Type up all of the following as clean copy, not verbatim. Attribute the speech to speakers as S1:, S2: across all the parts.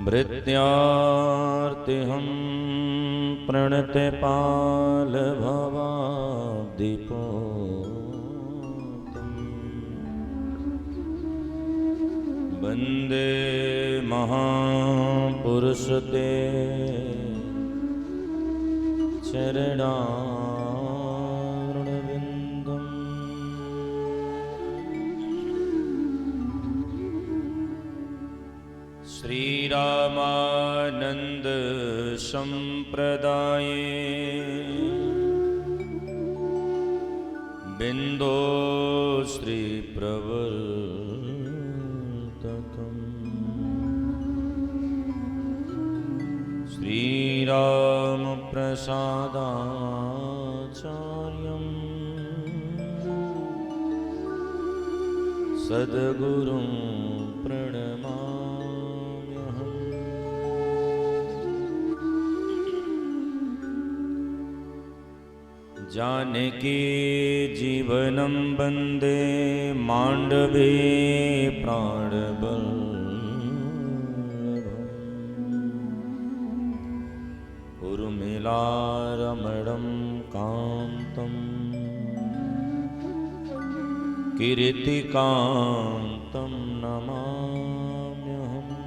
S1: भृत्यार्तिहं प्रणते पाल भवाब्दिपो वन्दे महापुरुष ते चरणारविन्दम्। श्रीरामानन्द संप्रदाये बिन्दो श्रीप्रवर्तकम् श्रीरामप्रसादाचार्यं सद्गुरुं प्रणमाम्यहम्। जानकी जीवनं वन्दे माण्डवे प्राणबलम्। उर्मिलारमणं कान्तं कीर्तिकान्तं नमाम्यहम्।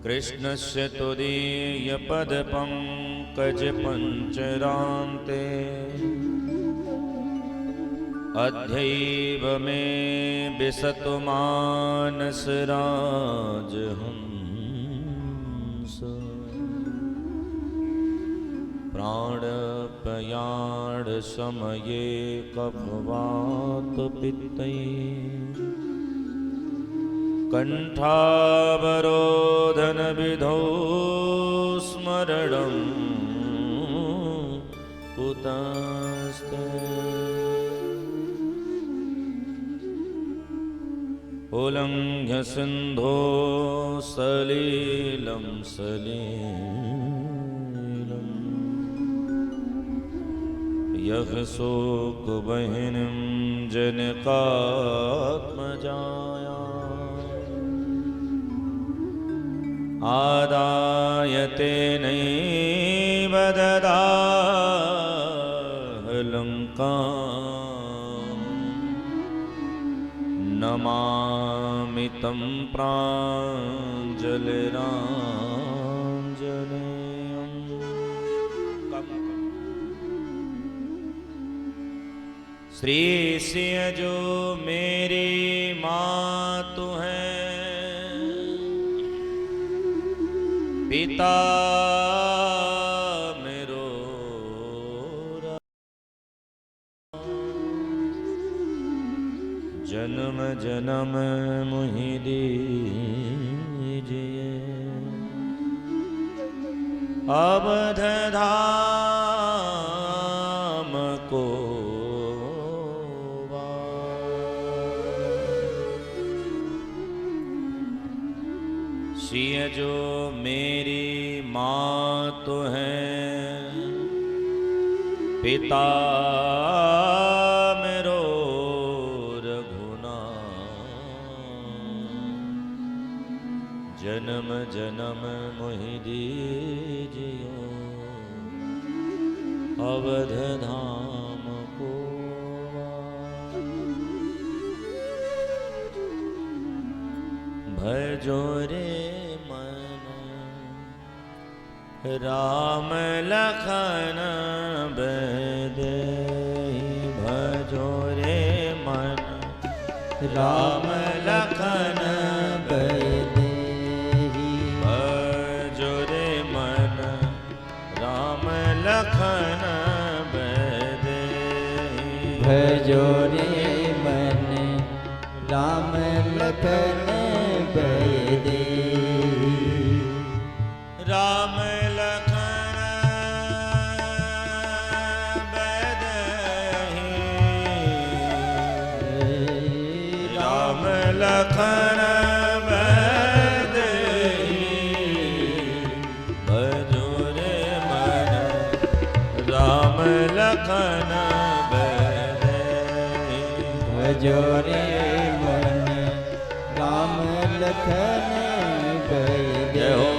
S1: कृष्णस्य तुदीयपदपङ्कजपञ्चरान्ते अद्यैव मे विशतु मानसराजहंस। प्राणप्रयाण समये कफवातपित्तैः कण्ठावरोधन विधौ स्मरणं कुतस्ते। उल्लङ्घ्य सिन्धो सलीलं सलीलं यः शोकवह्निं जनकात्मजाया आदाय तेनैव ददाह लङ्काम्। नमामि तं प्राञ्जलिराञ्जनेयम्। श्री सिंह जो मेरी मातु है, पिता मेरो जन्म जन्म मुहि दीजिए। अवध धाम को सिंह जो मेरी मातु है, पिता मेरो जन्म जन्म मोहि दीजियो अवध धाम को। भजो रे मन राम लखन बैदेही। भजो रे मन राम लखन बैदेही। भजो रे मन राम लखन बैदेही।
S2: भजो रे मन राम लखन बैदेही।
S1: राम लखन बैदेही। राम लखन बैदेही। भजो रे मन राम लखन बैदेही।
S2: भजो रे मन लखन गए
S1: जय हो।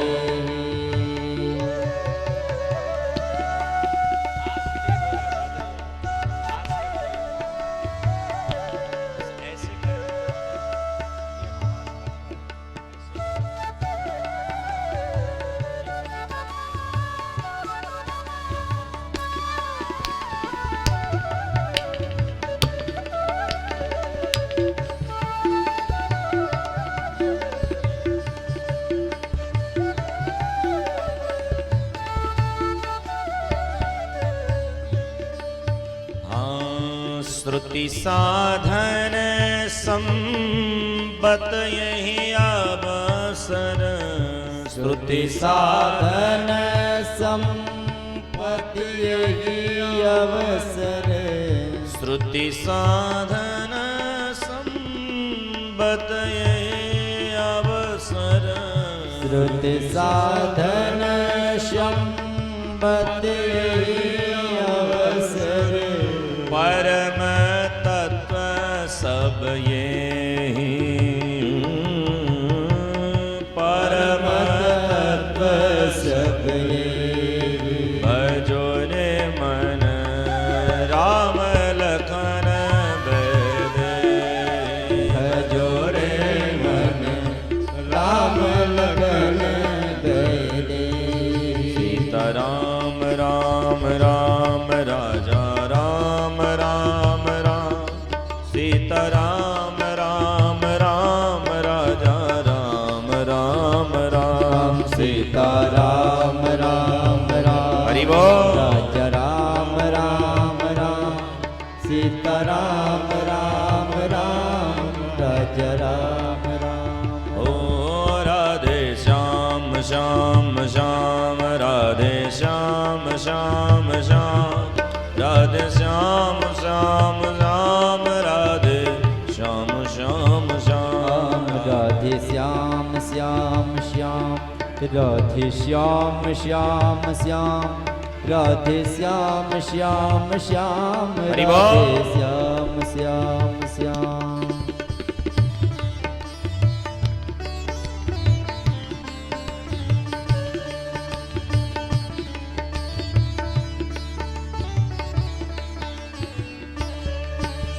S1: श्रुति साधन संबत यही अवसर।
S2: श्रुति साधन संपत्ति यही अवसर।
S1: श्रुति साधन संबत यही अवसर।
S2: श्रुति साधन संपत्ति यही अवसर।
S1: परम तत्व सब ये ही। परम
S2: तत्व सब ये
S1: भजो रे मन राम लखन बेदे।
S2: भजो रे मन राम लखन बेदे।
S1: सीताराम राम राम राजा राम राम राम। सीताराम राम राम राजा राम राम राम।
S2: सीताराम राम राम
S1: हरि बोल।
S2: राजा राम राम राम। सीताराम राम राम राजा राम राम।
S1: ओ राधे श्याम श्याम श्याम राधे श्याम श्याम श्याम। राधे श्याम श्याम श्याम राधे श्याम श्याम श्याम।
S2: राधे श्याम श्याम श्याम। राधे श्याम श्याम श्याम। राधे श्याम श्याम श्याम।
S1: हरि बोल।
S2: राधे श्याम श्याम श्याम।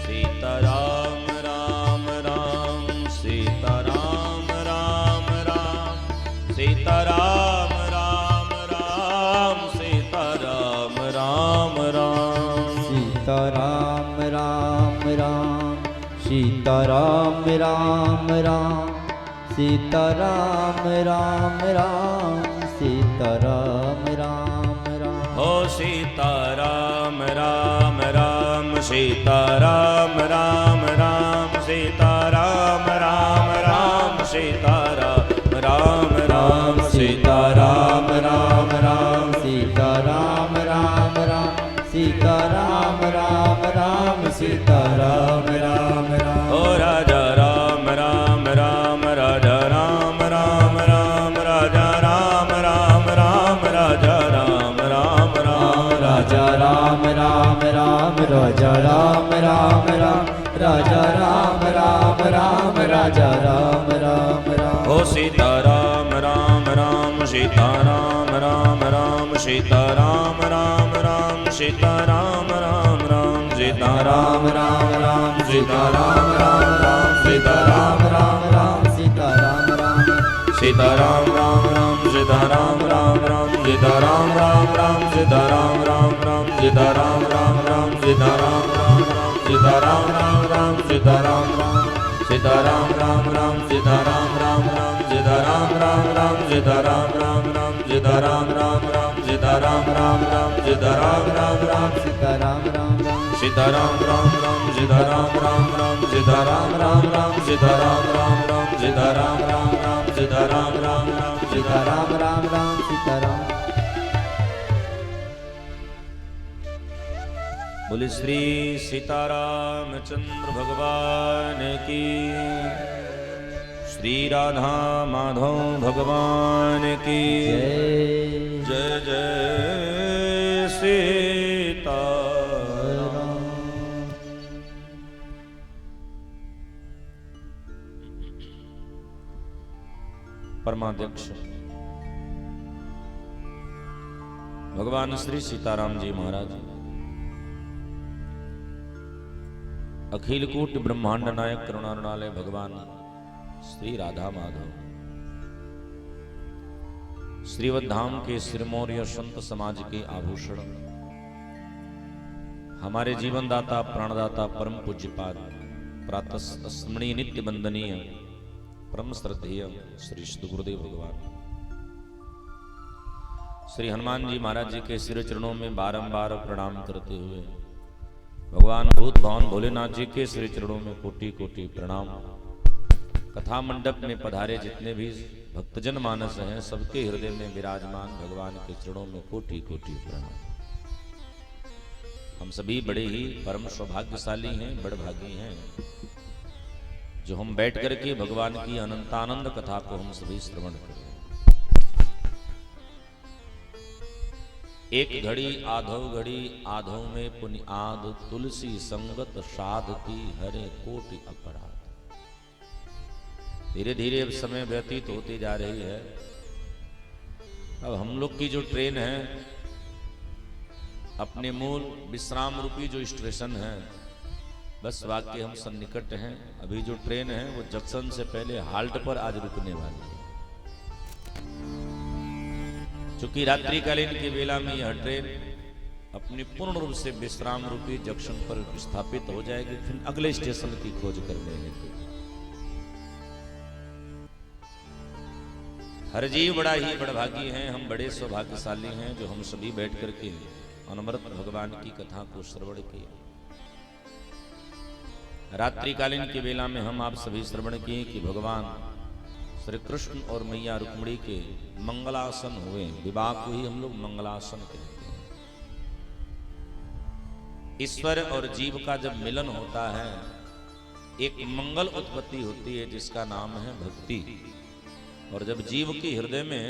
S1: सीताराम राम राम। सीताराम राम राम। सीताराम राम राम। सीताराम राम राम।
S2: सीताराम राम राम। सीताराम राम राम। सीताराम राम राम। सीताराम राम राम।
S1: हो सीताराम राम राम। सीताराम राम राम। सीताराम राम राम। सीताराम राम राम। सीताराम राम राम।
S2: सीताराम राम राम। सीताराम राम राम। सीताराम राम राम।
S1: ओ राजा राम राम राम। राजा राम राम राम। राजा राम राम राम। राजा राम राम राम।
S2: राजा राम राम राम। राजा राम राम राम। राजा राम राम राम। राजा राम राम राम।
S1: ओ सीताराम राम राम। सीताराम राम राम। सीताराम राम राम। सीताराम राम राम। सीताराम राम राम। सीताराम राम राम। सीताराम राम राम।
S2: सीताराम राम।
S1: सीताराम राम राम। सीताराम राम राम। सीताराम राम राम। सीताराम राम राम। सीताराम राम राम। सीताराम राम राम। सीताराम राम राम। सीताराम राम। सीताराम राम राम। सीताराम राम राम। सीताराम राम राम। सीताराम राम राम। सीताराम राम राम। सीताराम राम राम। सीताराम राम राम।
S2: सीताराम राम राम।
S1: सीताराम राम राम। सीताराम राम राम। सीताराम राम राम। सीताराम राम राम। सीताराम राम राम। सीताराम राम राम।
S2: सीताराम राम राम। सीताराम।
S1: बोले श्री सीतारामचंद्र भगवान की। श्री राधा माधव भगवान की
S2: जय
S1: जय जय सीता। परमाध्यक्ष भगवान श्री सीताराम जी महाराज, अखिल कूट ब्रह्मांड नायक करुणारुणालय भगवान श्री राधा माधव, श्रीवद्धाम के सिरमौर संत समाज के आभूषण, हमारे जीवन दाता प्राणदाता परम पूज्यपाद प्रातः स्मरणीय नित्य वंदनीय परम श्रद्धेय श्री श्री गुरुदेव भगवान श्री हनुमान जी महाराज जी के सिर चरणों में बारंबार प्रणाम करते हुए भगवान भूत भवन भोलेनाथ जी के सिर चरणों में कोटि कोटि प्रणाम। कथा मंडप में पधारे जितने भी भक्तजन मानस हैं, सबके हृदय में विराजमान भगवान के चरणों में कोटि कोटि प्रणाम। हम सभी बड़े ही परम सौभाग्यशाली हैं, बड़भागी हैं, जो हम बैठ करके भगवान की अनंतानंद कथा को हम सभी श्रवण करें। एक घड़ी आधो में पुनि आद, तुलसी संगत साधती हरे कोटि अपराध। धीरे धीरे अब समय व्यतीत होती जा रही है। अब हम लोग की जो ट्रेन है, अपने मूल विश्राम रूपी जो स्टेशन है, बस वाकई हम सन्निकट हैं। अभी जो ट्रेन है वो जंक्शन से पहले हाल्ट पर आज रुकने वाली है। चूंकि रात्रिकालीन के बेला में यह ट्रेन अपनी पूर्ण रूप से विश्राम रूपी जंक्शन पर स्थापित हो जाएगी, फिर अगले स्टेशन की खोज करने हेतु। हर जीव बड़ा ही बड़भागी हैं, हम बड़े सौभाग्यशाली हैं जो हम सभी बैठ करके अनवरत भगवान की कथा को श्रवण किए। रात्रिकालीन के बेला में हम आप सभी श्रवण किए कि भगवान श्री कृष्ण और मैया रुक्मिणी के मंगलासन हुए। विवाह को ही हम लोग मंगलासन कहते हैं। ईश्वर और जीव का जब मिलन होता है, एक मंगल उत्पत्ति होती है जिसका नाम है भक्ति। और जब जीव की हृदय में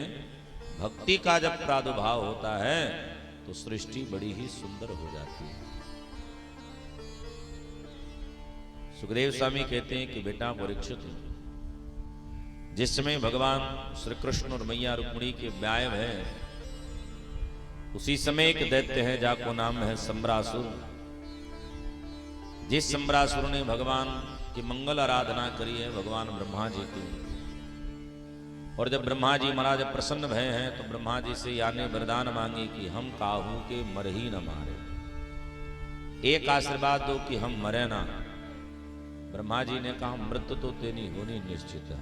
S1: भक्ति का जब प्रादुर्भाव होता है तो सृष्टि बड़ी ही सुंदर हो जाती है। सुखदेव स्वामी कहते हैं कि बेटा परीक्षित, जिस समय भगवान श्री कृष्ण और मैया रुक्मिणी के ब्याह है, उसी समय एक दैत्य है जाको नाम है सम्रासुर। जिस सम्रासुर ने भगवान की मंगल आराधना करी है भगवान ब्रह्मा जी की, और जब ब्रह्मा जी महाराज प्रसन्न भय हैं तो ब्रह्मा जी से यानी वरदान मांगी कि हम काहू के मर ही न मारे, एक आशीर्वाद दो कि हम मरे ना। ब्रह्मा जी ने कहा मृत्यु तो तेरी होनी निश्चित है।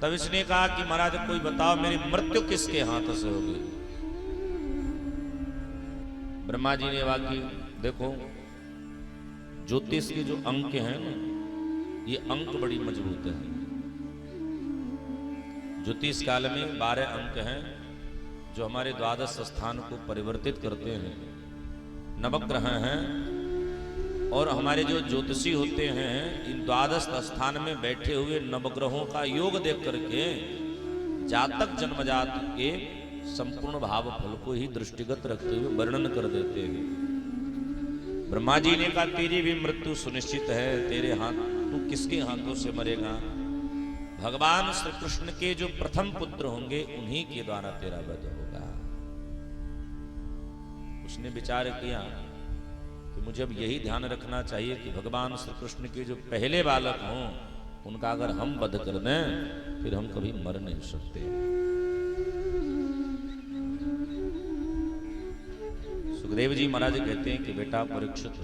S1: तब इसने कहा कि महाराज कोई बताओ मेरी मृत्यु किसके हाथ से होगी। ब्रह्मा जी ने वाकई देखो, ज्योतिष के जो अंक हैं ना, ये अंक बड़ी मजबूत है। ज्योतिष काल में 12 अंक हैं जो हमारे द्वादश स्थान को परिवर्तित करते हैं। नवग्रह हैं, और हमारे जो ज्योतिषी होते हैं इन द्वादश स्थान में बैठे हुए नवग्रहों का योग देख करके जातक जन्मजात के संपूर्ण भाव फल को ही दृष्टिगत रखते हुए वर्णन कर देते हैं। ब्रह्मा जी ने कहा तेरी भी मृत्यु सुनिश्चित है, तेरे हाथ तू किसके हाथों से मरेगा। भगवान श्री कृष्ण के जो प्रथम पुत्र होंगे उन्हीं के द्वारा तेरा वध होगा। उसने विचार किया कि मुझे अब यही ध्यान रखना चाहिए कि भगवान श्री कृष्ण के जो पहले बालक हों उनका अगर हम वध कर दें फिर हम कभी मर नहीं सकते। सुखदेव जी महाराज कहते हैं कि बेटा परीक्षित,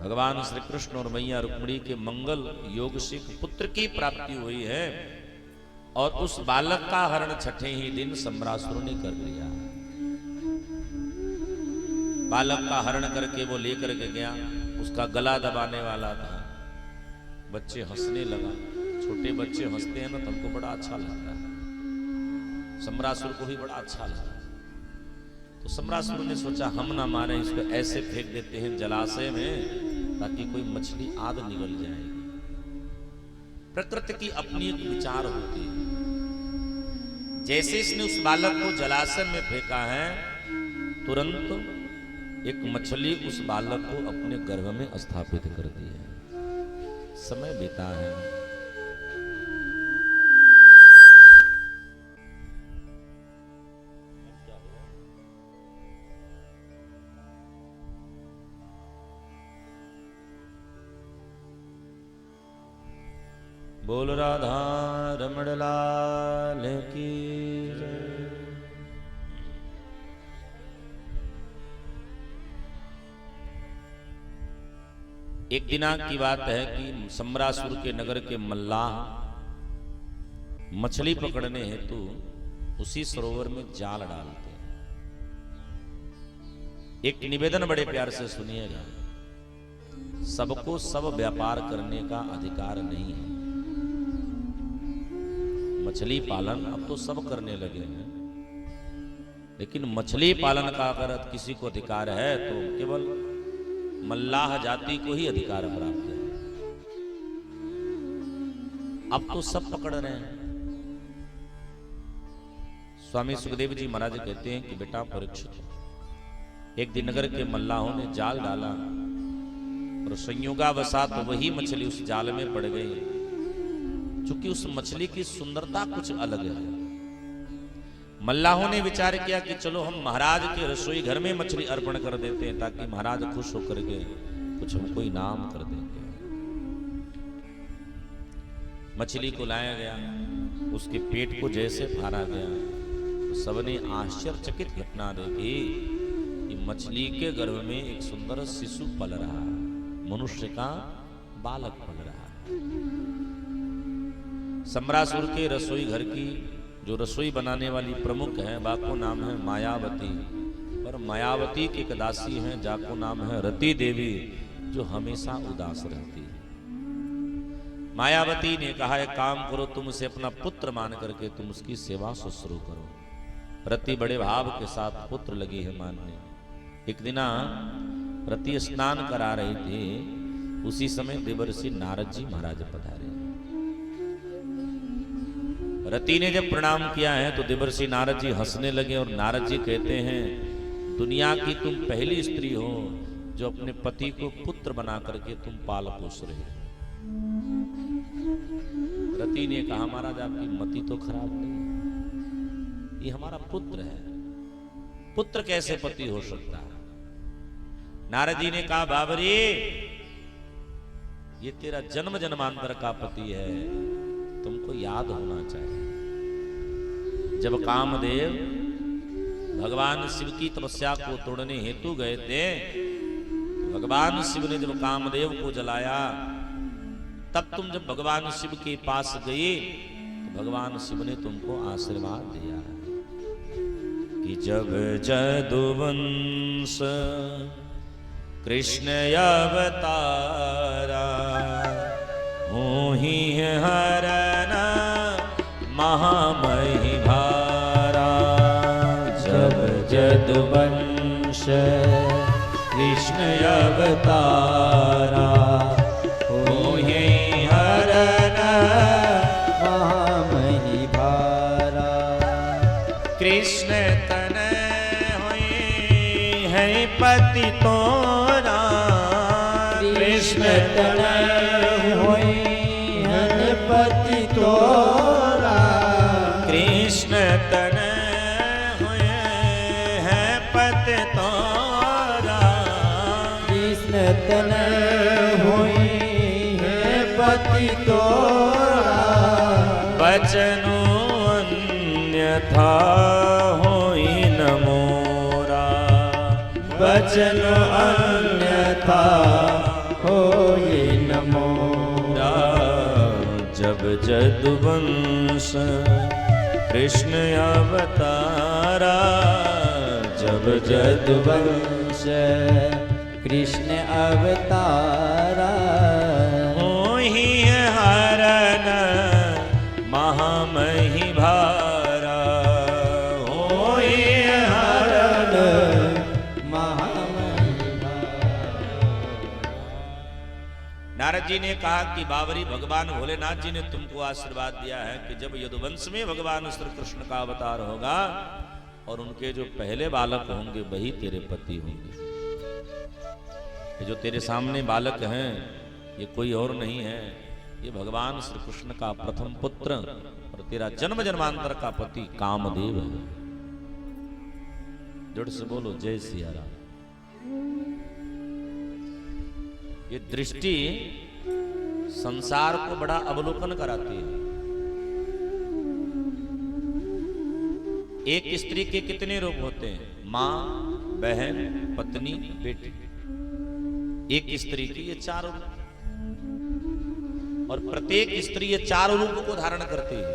S1: भगवान श्री कृष्ण और मैया रुक्मिणी के मंगल योग से पुत्र की प्राप्ति हुई है, और उस बालक का हरण छठे ही दिन सम्रासुर ने कर लिया। बालक का हरण करके वो लेकर के गया, उसका गला दबाने वाला था। बच्चे हंसने लगा। छोटे बच्चे हंसते हैं ना तो हमको बड़ा अच्छा लगता है। सम्रासुर को भी बड़ा अच्छा लगा। तो सम्रासुर ने सोचा हम ना मारे, इसको ऐसे फेंक देते हैं जलाशय में ताकि कोई मछली आग निगल जाएगी। प्रकृति की अपनी एक विचार होती है। जैसे इसने उस बालक को जलाशय में फेंका है, तुरंत एक मछली उस बालक को अपने गर्भ में स्थापित कर दी है। समय बीता है। बोल राधा रमण लाल की जय। एक दिनांक की बात है कि सम्रासुर के नगर के मल्लाह मछली पकड़ने हेतु उसी सरोवर में जाल डालते हैं। एक निवेदन बड़े प्यार से सुनिएगा, सबको सब व्यापार करने का अधिकार नहीं है। मछली पालन अब तो सब करने लगे हैं, लेकिन मछली पालन का अगर किसी को अधिकार है तो केवल मल्लाह जाति को ही अधिकार प्राप्त है। अब तो सब पकड़ रहे हैं। स्वामी सुखदेव जी महाराज कहते हैं कि बेटा परीक्षित, एक दिन नगर के मल्लाहों ने जाल डाला और संयोगावशात वही मछली उस जाल में पड़ गई। चूंकि उस मछली की सुंदरता कुछ अलग है, मल्लाहों ने विचार किया कि चलो हम महाराज के रसोई घर में मछली अर्पण कर देते हैं ताकि महाराज खुश होकर के कुछ हमको इनाम कर देंगे। मछली को लाया गया, उसके पेट को जैसे फाड़ा गया तो सबने आश्चर्यचकित घटना देखी कि मछली के गर्भ में एक सुंदर शिशु पल रहा है, मनुष्य का बालक पल रहा है। सम्रासुर के रसोई घर की जो रसोई बनाने वाली प्रमुख है, बाको नाम है मायावती, पर मायावती की एक दासी है जाको नाम है रति देवी, जो हमेशा उदास रहती है। मायावती ने कहा एक काम करो, तुम उसे अपना पुत्र मान करके तुम उसकी सेवा शुरू करो। रति बड़े भाव के साथ पुत्र लगी है मानने। एक दिना रति स्नान करा रही थी, उसी समय देवर्षि नारद जी महाराज पधारे। रति ने जब प्रणाम किया है तो देवर्षि नारद जी हंसने लगे और नारद जी कहते हैं, दुनिया की तुम पहली स्त्री हो जो अपने पति को पुत्र बना करके तुम पाल पोस रहे हो। रति ने कहा महाराज आपकी मति तो खराब नहीं, ये हमारा पुत्र है, पुत्र कैसे पति हो सकता है। नारद जी ने कहा बाबरी, ये तेरा जन्म जन्मांतर का पति है, तुमको याद होना चाहिए। जब कामदेव भगवान शिव की तपस्या को तोड़ने हेतु गए थे, भगवान शिव ने जब कामदेव को जलाया, तब तुम जब भगवान शिव के पास गए तो भगवान शिव ने तुमको आशीर्वाद दिया कि जब जदुवंश कृष्ण अवतारा मोहि हरन महामहि भारा। जब जदुवंश कृष्ण अवतारा मोहि हरन
S2: महामहि भारा।
S1: कृष्ण तन हुई है पति तोरा, कृष्ण तन
S2: पति तोरा।
S1: कृष्ण तन हुए हैं पति तोरा।
S2: कृष्ण तन हुई है पति तोरा।
S1: बचनो अन्यथा होई न मोरा।
S2: बचनो अन्यथा होई न मोरा।
S1: जब जदुवंश कृष्ण अवतारा। जब
S2: जदुवंश कृष्ण अवतारा।
S1: मोहि हरन महामहि भारा।
S2: होई हरन महामहि भारा।
S1: नारद जी ने कहा कि बावरी, भगवान भोलेनाथ जी ने तुमको आशीर्वाद दिया है कि जब यदुवंश में भगवान श्री कृष्ण का अवतार होगा और उनके जो पहले बालक होंगे वही तेरे पति होंगे। ये जो तेरे सामने बालक हैं ये कोई और नहीं है, ये भगवान श्री कृष्ण का प्रथम पुत्र और तेरा जन्म जन्मांतर का पति कामदेव है। जोर से बोलो जय सिया राम। ये दृष्टि संसार को बड़ा अवलोकन कराती है। एक स्त्री के कितने रूप होते हैं? मां, बहन, पत्नी, बेटी। एक स्त्री के ये 4 रूप, और प्रत्येक स्त्री ये 4 रूप को धारण करती है।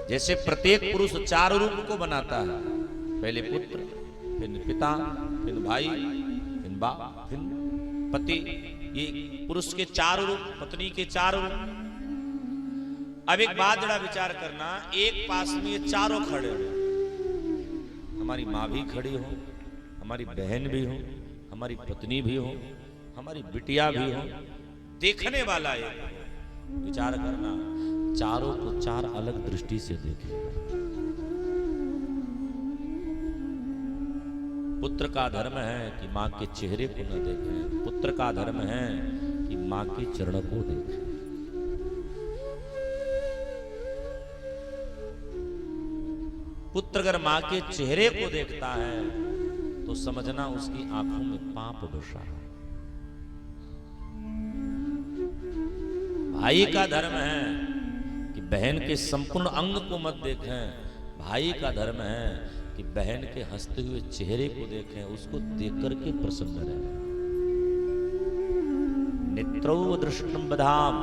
S1: जैसे प्रत्येक पुरुष 4 रूप को बनाता है, पहले पुत्र, फिर पिता, फिर भाई, फिर बाप, फिर पति। ये पुरुष के 4 रूप, पत्नी के 4 रूप। अब एक बात जरा विचार करना, एक पास में ये चारों खड़े हो, हमारी माँ भी खड़ी हो, हमारी बहन भी हो, हमारी पत्नी भी हो, हमारी बिटिया भी हो, देखने वाला एक हो। विचार करना, चारों को 4 अलग दृष्टि से देखेगा। पुत्र का धर्म है कि माँ के चेहरे को न देखें, पुत्र का धर्म है कि माँ के चरण को देखें। पुत्र अगर मां के चेहरे को देखता है तो समझना उसकी आंखों में पाप बसा है। भाई का धर्म है कि बहन के संपूर्ण अंग को मत देखें। भाई का धर्म है कि बहन के हंसते हुए चेहरे को देखें, उसको देख करके प्रसन्न रहे। नेत्रौ दृष्टम बधाम।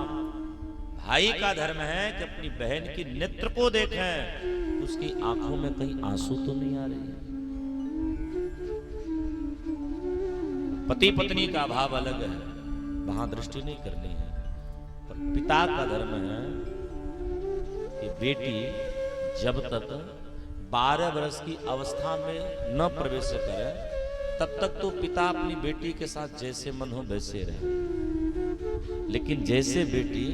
S1: भाई का धर्म है कि अपनी बहन की नेत्र को देखें, उसकी आंखों में कहीं आंसू तो नहीं आ रहे। पति पत्नी का भाव अलग है, वहां दृष्टि नहीं करनी है। पर पिता का धर्म है कि बेटी जब तक 12 वर्ष की अवस्था में न प्रवेश करे तब तक तो पिता अपनी बेटी के साथ जैसे मन हो वैसे रहे। लेकिन जैसे बेटी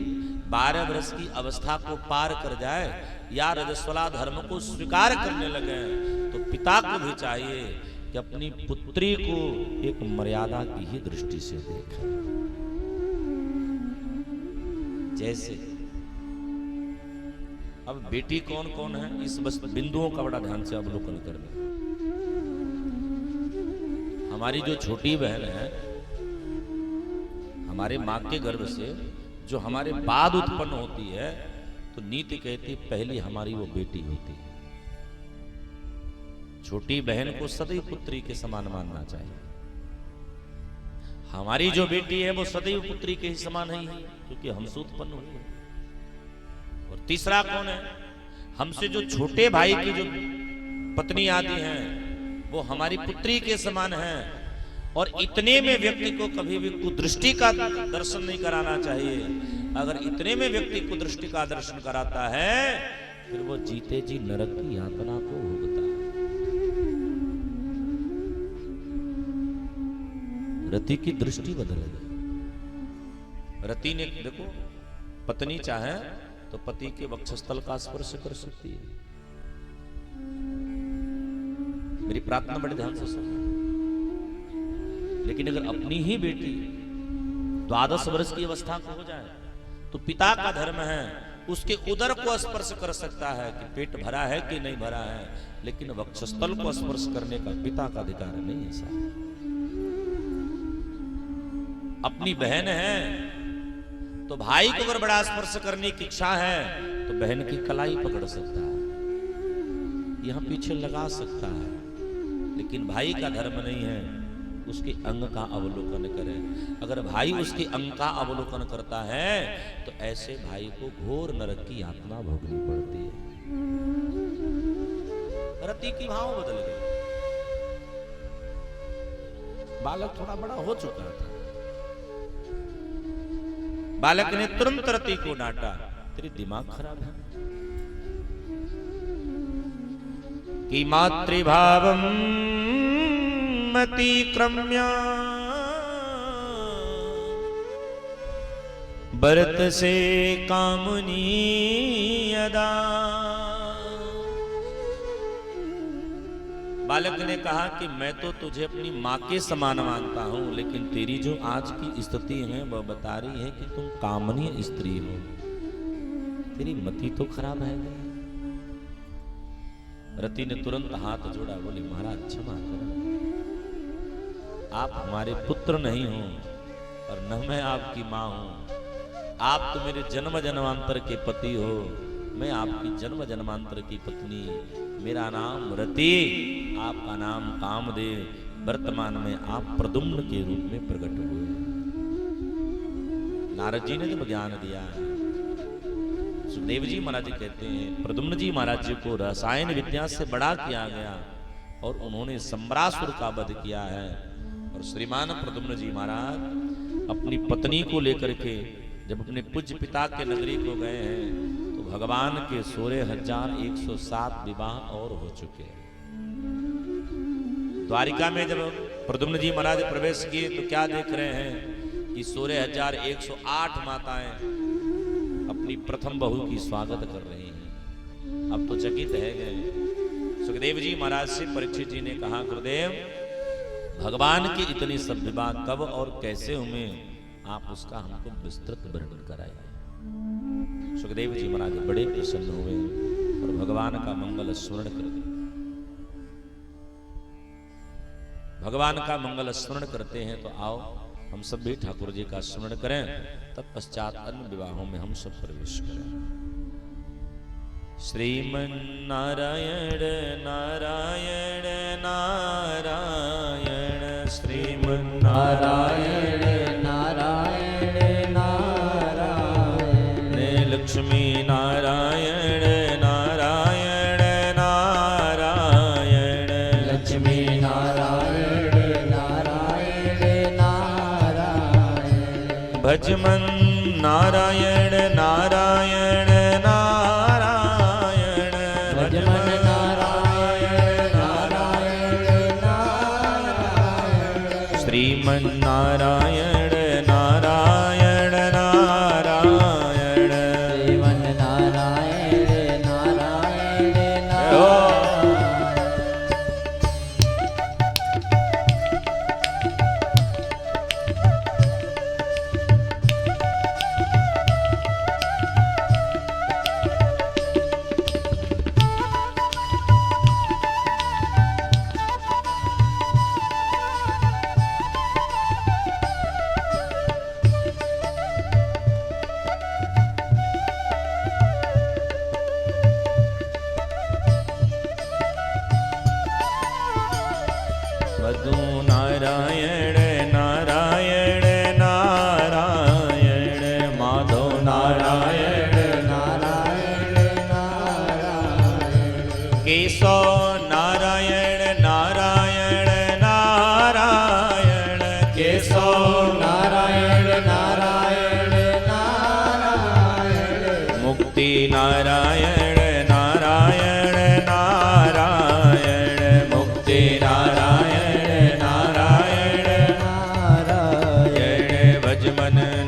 S1: 12 वर्ष की अवस्था को पार कर जाए या रजस्वला धर्म को स्वीकार करने लगे तो पिता को भी चाहिए कि अपनी पुत्री को एक मर्यादा की ही दृष्टि से देखे। जैसे अब बेटी कौन कौन है, इस बस बिंदुओं का बड़ा ध्यान से अवलोकन करना। हमारी जो छोटी बहन है, हमारे मां के गर्भ से जो हमारे बाद उत्पन्न होती है, तो नीति कहती पहली हमारी वो बेटी होती है। छोटी बहन को सदैव पुत्री के समान मानना चाहिए। हमारी जो बेटी है वो सदैव पुत्री के ही समान ही है, क्योंकि हमसे उत्पन्न हुई है। और तीसरा कौन है? हमसे जो छोटे भाई की जो पत्नी आती हैं वो हमारी पुत्री के समान है। और इतने में व्यक्ति को कभी भी कुदृष्टि का दर्शन नहीं कराना चाहिए। अगर इतने में व्यक्ति कुदृष्टि का दर्शन कराता है फिर वो जीते जी नरक की यातना को भोगता है। रति की दृष्टि बदल गई। रति ने देखो, पत्नी चाहे तो पति के वक्षस्थल का स्पर्श कर सकती है। मेरी प्रार्थना बड़े ध्यान से सुनना। लेकिन अगर अपनी ही बेटी 12 वर्ष की अवस्था को हो जाए तो पिता का धर्म है उसके उदर को स्पर्श कर सकता है कि पेट भरा है कि नहीं भरा है, लेकिन वक्षस्थल को स्पर्श करने का पिता का अधिकार नहीं है। ऐसा अपनी बहन है तो भाई को अगर बड़ा स्पर्श करने की इच्छा है तो बहन की कलाई पकड़ सकता है, यहां पीछे लगा सकता है। लेकिन भाई का धर्म नहीं है उसके अंग का अवलोकन करे। अगर भाई उसके अंग का अवलोकन करता है तो ऐसे भाई को घोर नरक की यातना भोगनी पड़ती है। रति की भाव बदल गई। बालक थोड़ा बड़ा हो चुका था, बालक ने तुरंत रति को डांटा, तेरी दिमाग खराब है कि मातृभावम अतिक्रम्य भरत से कामनी यदा बालक ने कहा कि मैं तो तुझे अपनी माँ के समान मानता हूं, लेकिन तेरी जो आज की स्थिति है वह बता रही है कि तुम कामनीय स्त्री हो, तेरी मति तो खराब है। रति ने तुरंत हाथ जोड़ा, बोली महाराज क्षमा करो, आप हमारे पुत्र नहीं हो और न मैं आपकी माँ हूं। आप तो मेरे जन्म जन्मांतर के पति हो, मैं आपकी जन्म जन्मांतर की पत्नी। मेरा नाम रति, आपका नाम कामदेव। वर्तमान में आप प्रद्युम्न के रूप में प्रकट हुए। नारद जी ने जब ज्ञान दिया, सुखदेव जी महाराज कहते हैं प्रद्युम्न जी महाराज जी को रसायन विद्या से बड़ा किया गया और उन्होंने सम्रासुर का वध किया है। और श्रीमान प्रद्युम्न जी महाराज अपनी पत्नी को लेकर के जब अपने पूज्य पिता के नगरी को गए हैं तो भगवान के 16,107 विवाह और हो चुके हैं। द्वारिका में जब प्रद्युम्न जी महाराज प्रवेश किए तो क्या देख रहे हैं कि 16,108 माताएं अपनी प्रथम बहू की स्वागत कर रही हैं। अब तो चकित है गए। सुखदेव जी महाराज से परीक्षित जी ने कहा, गुरुदेव भगवान की इतनी सब विवाह कब और कैसे हुए, आप उसका हमको विस्तृत वर्णन कराइए। सुखदेव जी महाराज बड़े प्रसन्न हुए और भगवान का मंगल स्मरण कर दिया। भगवान का मंगल स्मरण करते हैं तो आओ हम सब भी ठाकुर जी का स्मरण करें, तत्पश्चात अन्य विवाहों में हम सब प्रवेश करें। श्रीमन नारायण नारायण नारायण, श्रीमन नारायण नारायण नारायण, लक्ष्मी नारायण नारायण नारायण, लक्ष्मी नारायण नारायण नारायण, भजमन नारायण नारायण नारायण, भजमन नारायण नारायण नारायण, श्रीमन नारायण नारायण नारायण, श्रीमन नारायण नारायण नारायण। नारायण नारायण नारायण, माधव नारायण नारायण नारायण, केशव नारायण नारायण नारायण, केशव नारायण नारायण नारायण, मुक्ति नारायण नारायण नारायण, मुक्ति नारायण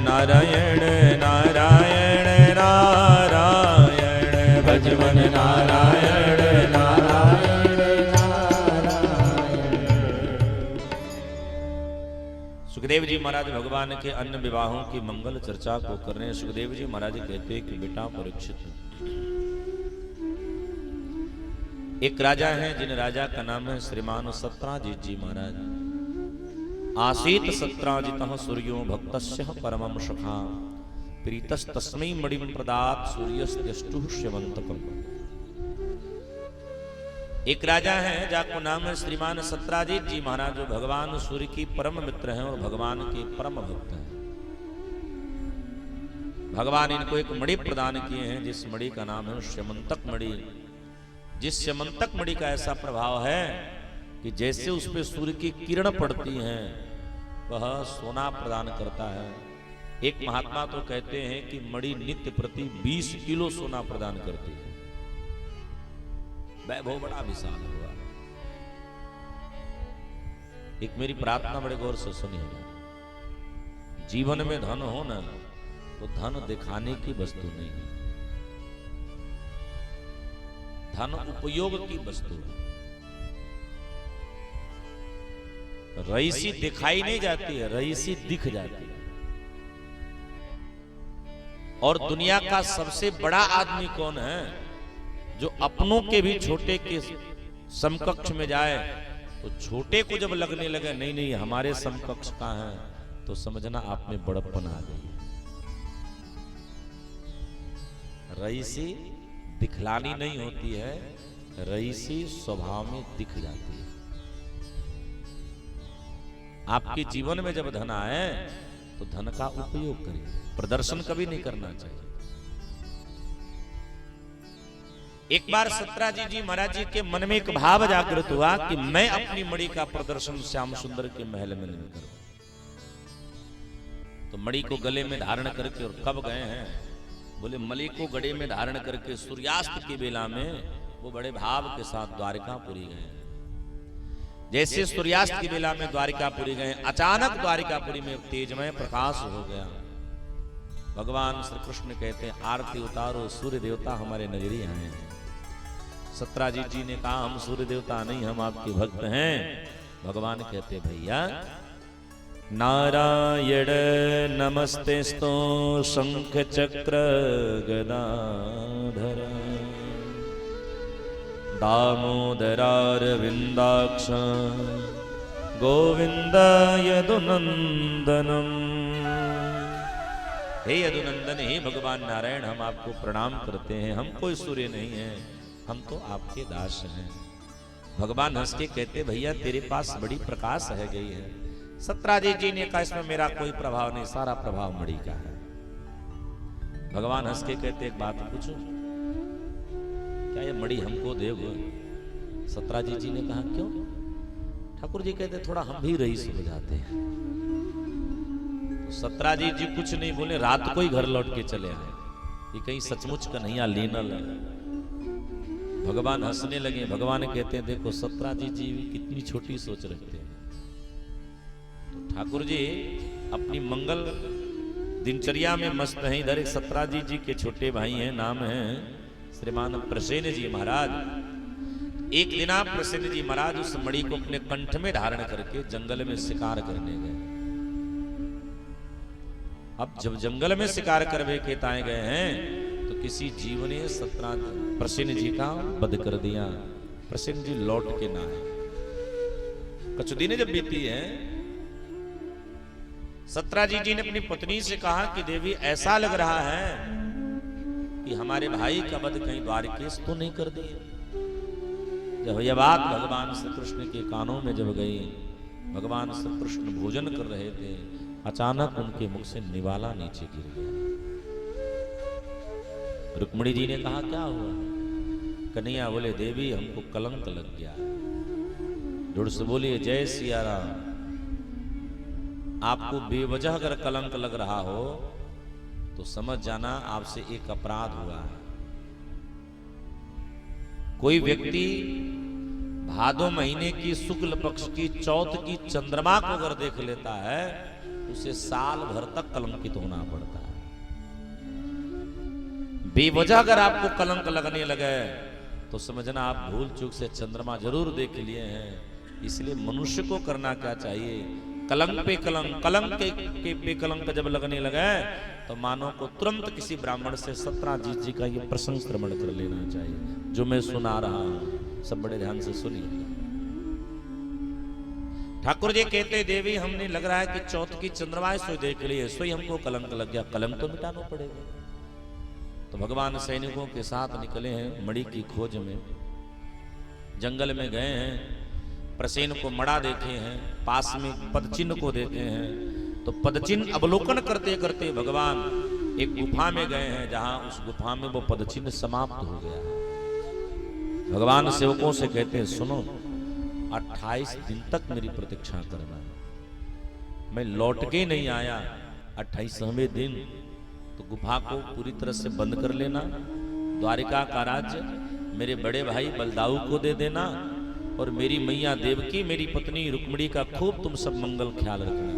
S1: नारायण नारायण नारायण, भजमन नारायण नारायण नारायण। सुखदेव जी महाराज भगवान के अन्य विवाहों की मंगल चर्चा को कर रहे हैं। सुखदेव जी महाराज कहते हैं कि बेटा परीक्षित, एक राजा हैं जिन राजा का नाम है श्रीमान सत्राजित जी महाराज। आसीत सत्राजितः सूर्यो भक्तस्य परमं सखा, प्रीतस्तस्मै मणिं प्रदात सूर्यस्त्यष्टुः स्यवन्तकम्। एक राजा है जाको नाम है श्रीमान सत्राजित जी महाराज, जो भगवान सूर्य की परम मित्र हैं और भगवान के परम भक्त हैं। भगवान इनको एक मणि प्रदान किए हैं जिस मणि का नाम है स्यमंतक मणि। जिस स्यमंतक मणि का ऐसा प्रभाव है कि जैसे उस पर सूर्य की किरण पड़ती हैं वह सोना प्रदान करता है। एक महात्मा तो कहते हैं कि मणि नित्य प्रति 20 किलो सोना प्रदान करती है। वैभव बड़ा विशाल हुआ। एक मेरी प्रार्थना बड़े गौर से सुनिए, जीवन में धन हो ना तो धन दिखाने की वस्तु नहीं है, धन उपयोग की वस्तु है। रईसी दिखाई नहीं जाती है, रईसी दिख जाती है। और दुनिया का सबसे बड़ा आदमी कौन है? जो अपनों के भी छोटे के समकक्ष में जाए, तो छोटे को जब लगने लगे नहीं नहीं हमारे समकक्ष का है, तो समझना आप में बड़प्पन आ गई। रईसी दिखलानी नहीं होती है, रईसी स्वभाव में दिख जाती है। आपके जीवन में जब धन आए तो धन का उपयोग करिए, प्रदर्शन कभी नहीं करना चाहिए। एक बार सत्राजी जी महाराज जी के मन में एक भाव जागृत हुआ कि मैं अपनी मणि का प्रदर्शन श्याम सुंदर के महल में नहीं करूं। तो मणि को गले में धारण करके, और कब गए हैं? बोले मणि को गले में धारण करके सूर्यास्त की बेला में वो बड़े भाव के साथ द्वारिकापुरी गए। जैसे सूर्यास्त की बेला में द्वारिकापुरी गए, अचानक द्वारिकापुरी में तेजमय प्रकाश हो गया। भगवान श्री कृष्ण कहते हैं आरती उतारो, सूर्य देवता हमारे नगरी आए हैं। सत्राजी जी ने कहा हम सूर्य देवता नहीं, हम आपके भक्त हैं। भगवान कहते भैया नारायण नमस्तेस्तो शंख चक्र गदाधर दामोदरार विंदाक्ष गोविंद यदुनंदनम। हे यदुनंदन, हे भगवान नारायण, हम आपको प्रणाम करते हैं। हम कोई सूर्य नहीं है, हम तो आपके दास हैं। भगवान हंस के कहते भैया तेरे पास बड़ी प्रकाश है गई है। सत्राजी जी ने कहा इसमें मेरा कोई प्रभाव नहीं, सारा प्रभाव मणि का है। भगवान हंस के कहते एक बात पूछूं, क्या ये मणि हमको देव? सत्राजी जी ने कहा क्यों? ठाकुर जी कहते थोड़ा हम भी रईस हो जाते हैं। तो सत्राजी जी कुछ नहीं बोले, रात को ही घर लौट के चले आए। ये कहीं सचमुच कन्हैया लीनल है। भगवान हंसने लगे। भगवान कहते हैं देखो सत्राजी जी कितनी छोटी सोच रखते हैं। तो ठाकुर जी अपनी मंगल दिनचर्या में मस्त हैं। इधर एक सत्राजी जी के छोटे भाई हैं, नाम है श्रीमान प्रसेन जी महाराज। एक दिन आप प्रसेन जी महाराज उस मणि को अपने कंठ में धारण करके जंगल में शिकार करने गए। अब जब जंगल में शिकार करने के ताए गए हैं तो किसी जीव ने प्रसेन जी का वध कर दिया। प्रसेन जी लौट के ना आए। कुछ दिन जब बीती है, सत्राजी जी ने अपनी पत्नी से कहा कि देवी ऐसा लग रहा है कि हमारे भाई का वध कहीं द्वारकेश तो नहीं कर दिए। जब यह बात भगवान श्री कृष्ण के कानों में जब गई, भगवान श्री कृष्ण भोजन कर रहे थे, अचानक उनके मुख से निवाला नीचे गिर गया। रुक्मिणी जी ने कहा क्या हुआ? कन्हैया बोले देवी हमको कलंक लग गया। जोर से बोलिए जय सिया राम। आपको बेवजह अगर कलंक लग रहा हो तो समझ जाना आपसे एक अपराध हुआ है। कोई व्यक्ति भादो महीने की शुक्ल पक्ष की चौथ की चंद्रमा को अगर देख लेता है, उसे साल भर तक कलंकित होना पड़ता है। बेवजह अगर आपको कलंक लगने लगे तो समझना आप भूल चूक से चंद्रमा जरूर देख लिए हैं। इसलिए मनुष्य को करना क्या चाहिए? कलंक पे कलंक, कलंक के पे कलंक जब लगने लगे तो मानव को तुरंत किसी ब्राह्मण से सत्राजी जी का ये प्रसंग श्रवण कर लेना चाहिए। जो मैं सुना रहा हूं सब बड़े ध्यान से सुनिए। ठाकुर जी कहते देवी हमने लग रहा है कि चौथ की चंद्रमा सोई देख ली है, सोई हमको कलंक लग गया, कलंक तो मिटाना पड़ेगा। तो भगवान सैनिकों के साथ निकले हैं मणि की खोज में। जंगल में गए हैं, प्रसेन को मड़ा देखे हैं, पास में पदचिन्ह को देखे हैं। तो पदचिन्ह अवलोकन करते करते भगवान एक गुफा में गए हैं, जहां उस गुफा में वो पदचिन्ह समाप्त हो गया है। भगवान सेवकों से कहते हैं सुनो, 28 दिन तक मेरी प्रतीक्षा करना। मैं लौट के नहीं आया 28वें दिन तो गुफा को पूरी तरह से बंद कर लेना। द्वारिका का राज्य मेरे बड़े भाई बलदाऊ को दे देना, और मेरी मैया देवकी, मेरी पत्नी रुक्मिणी का खूब तुम सब मंगल ख्याल रखना।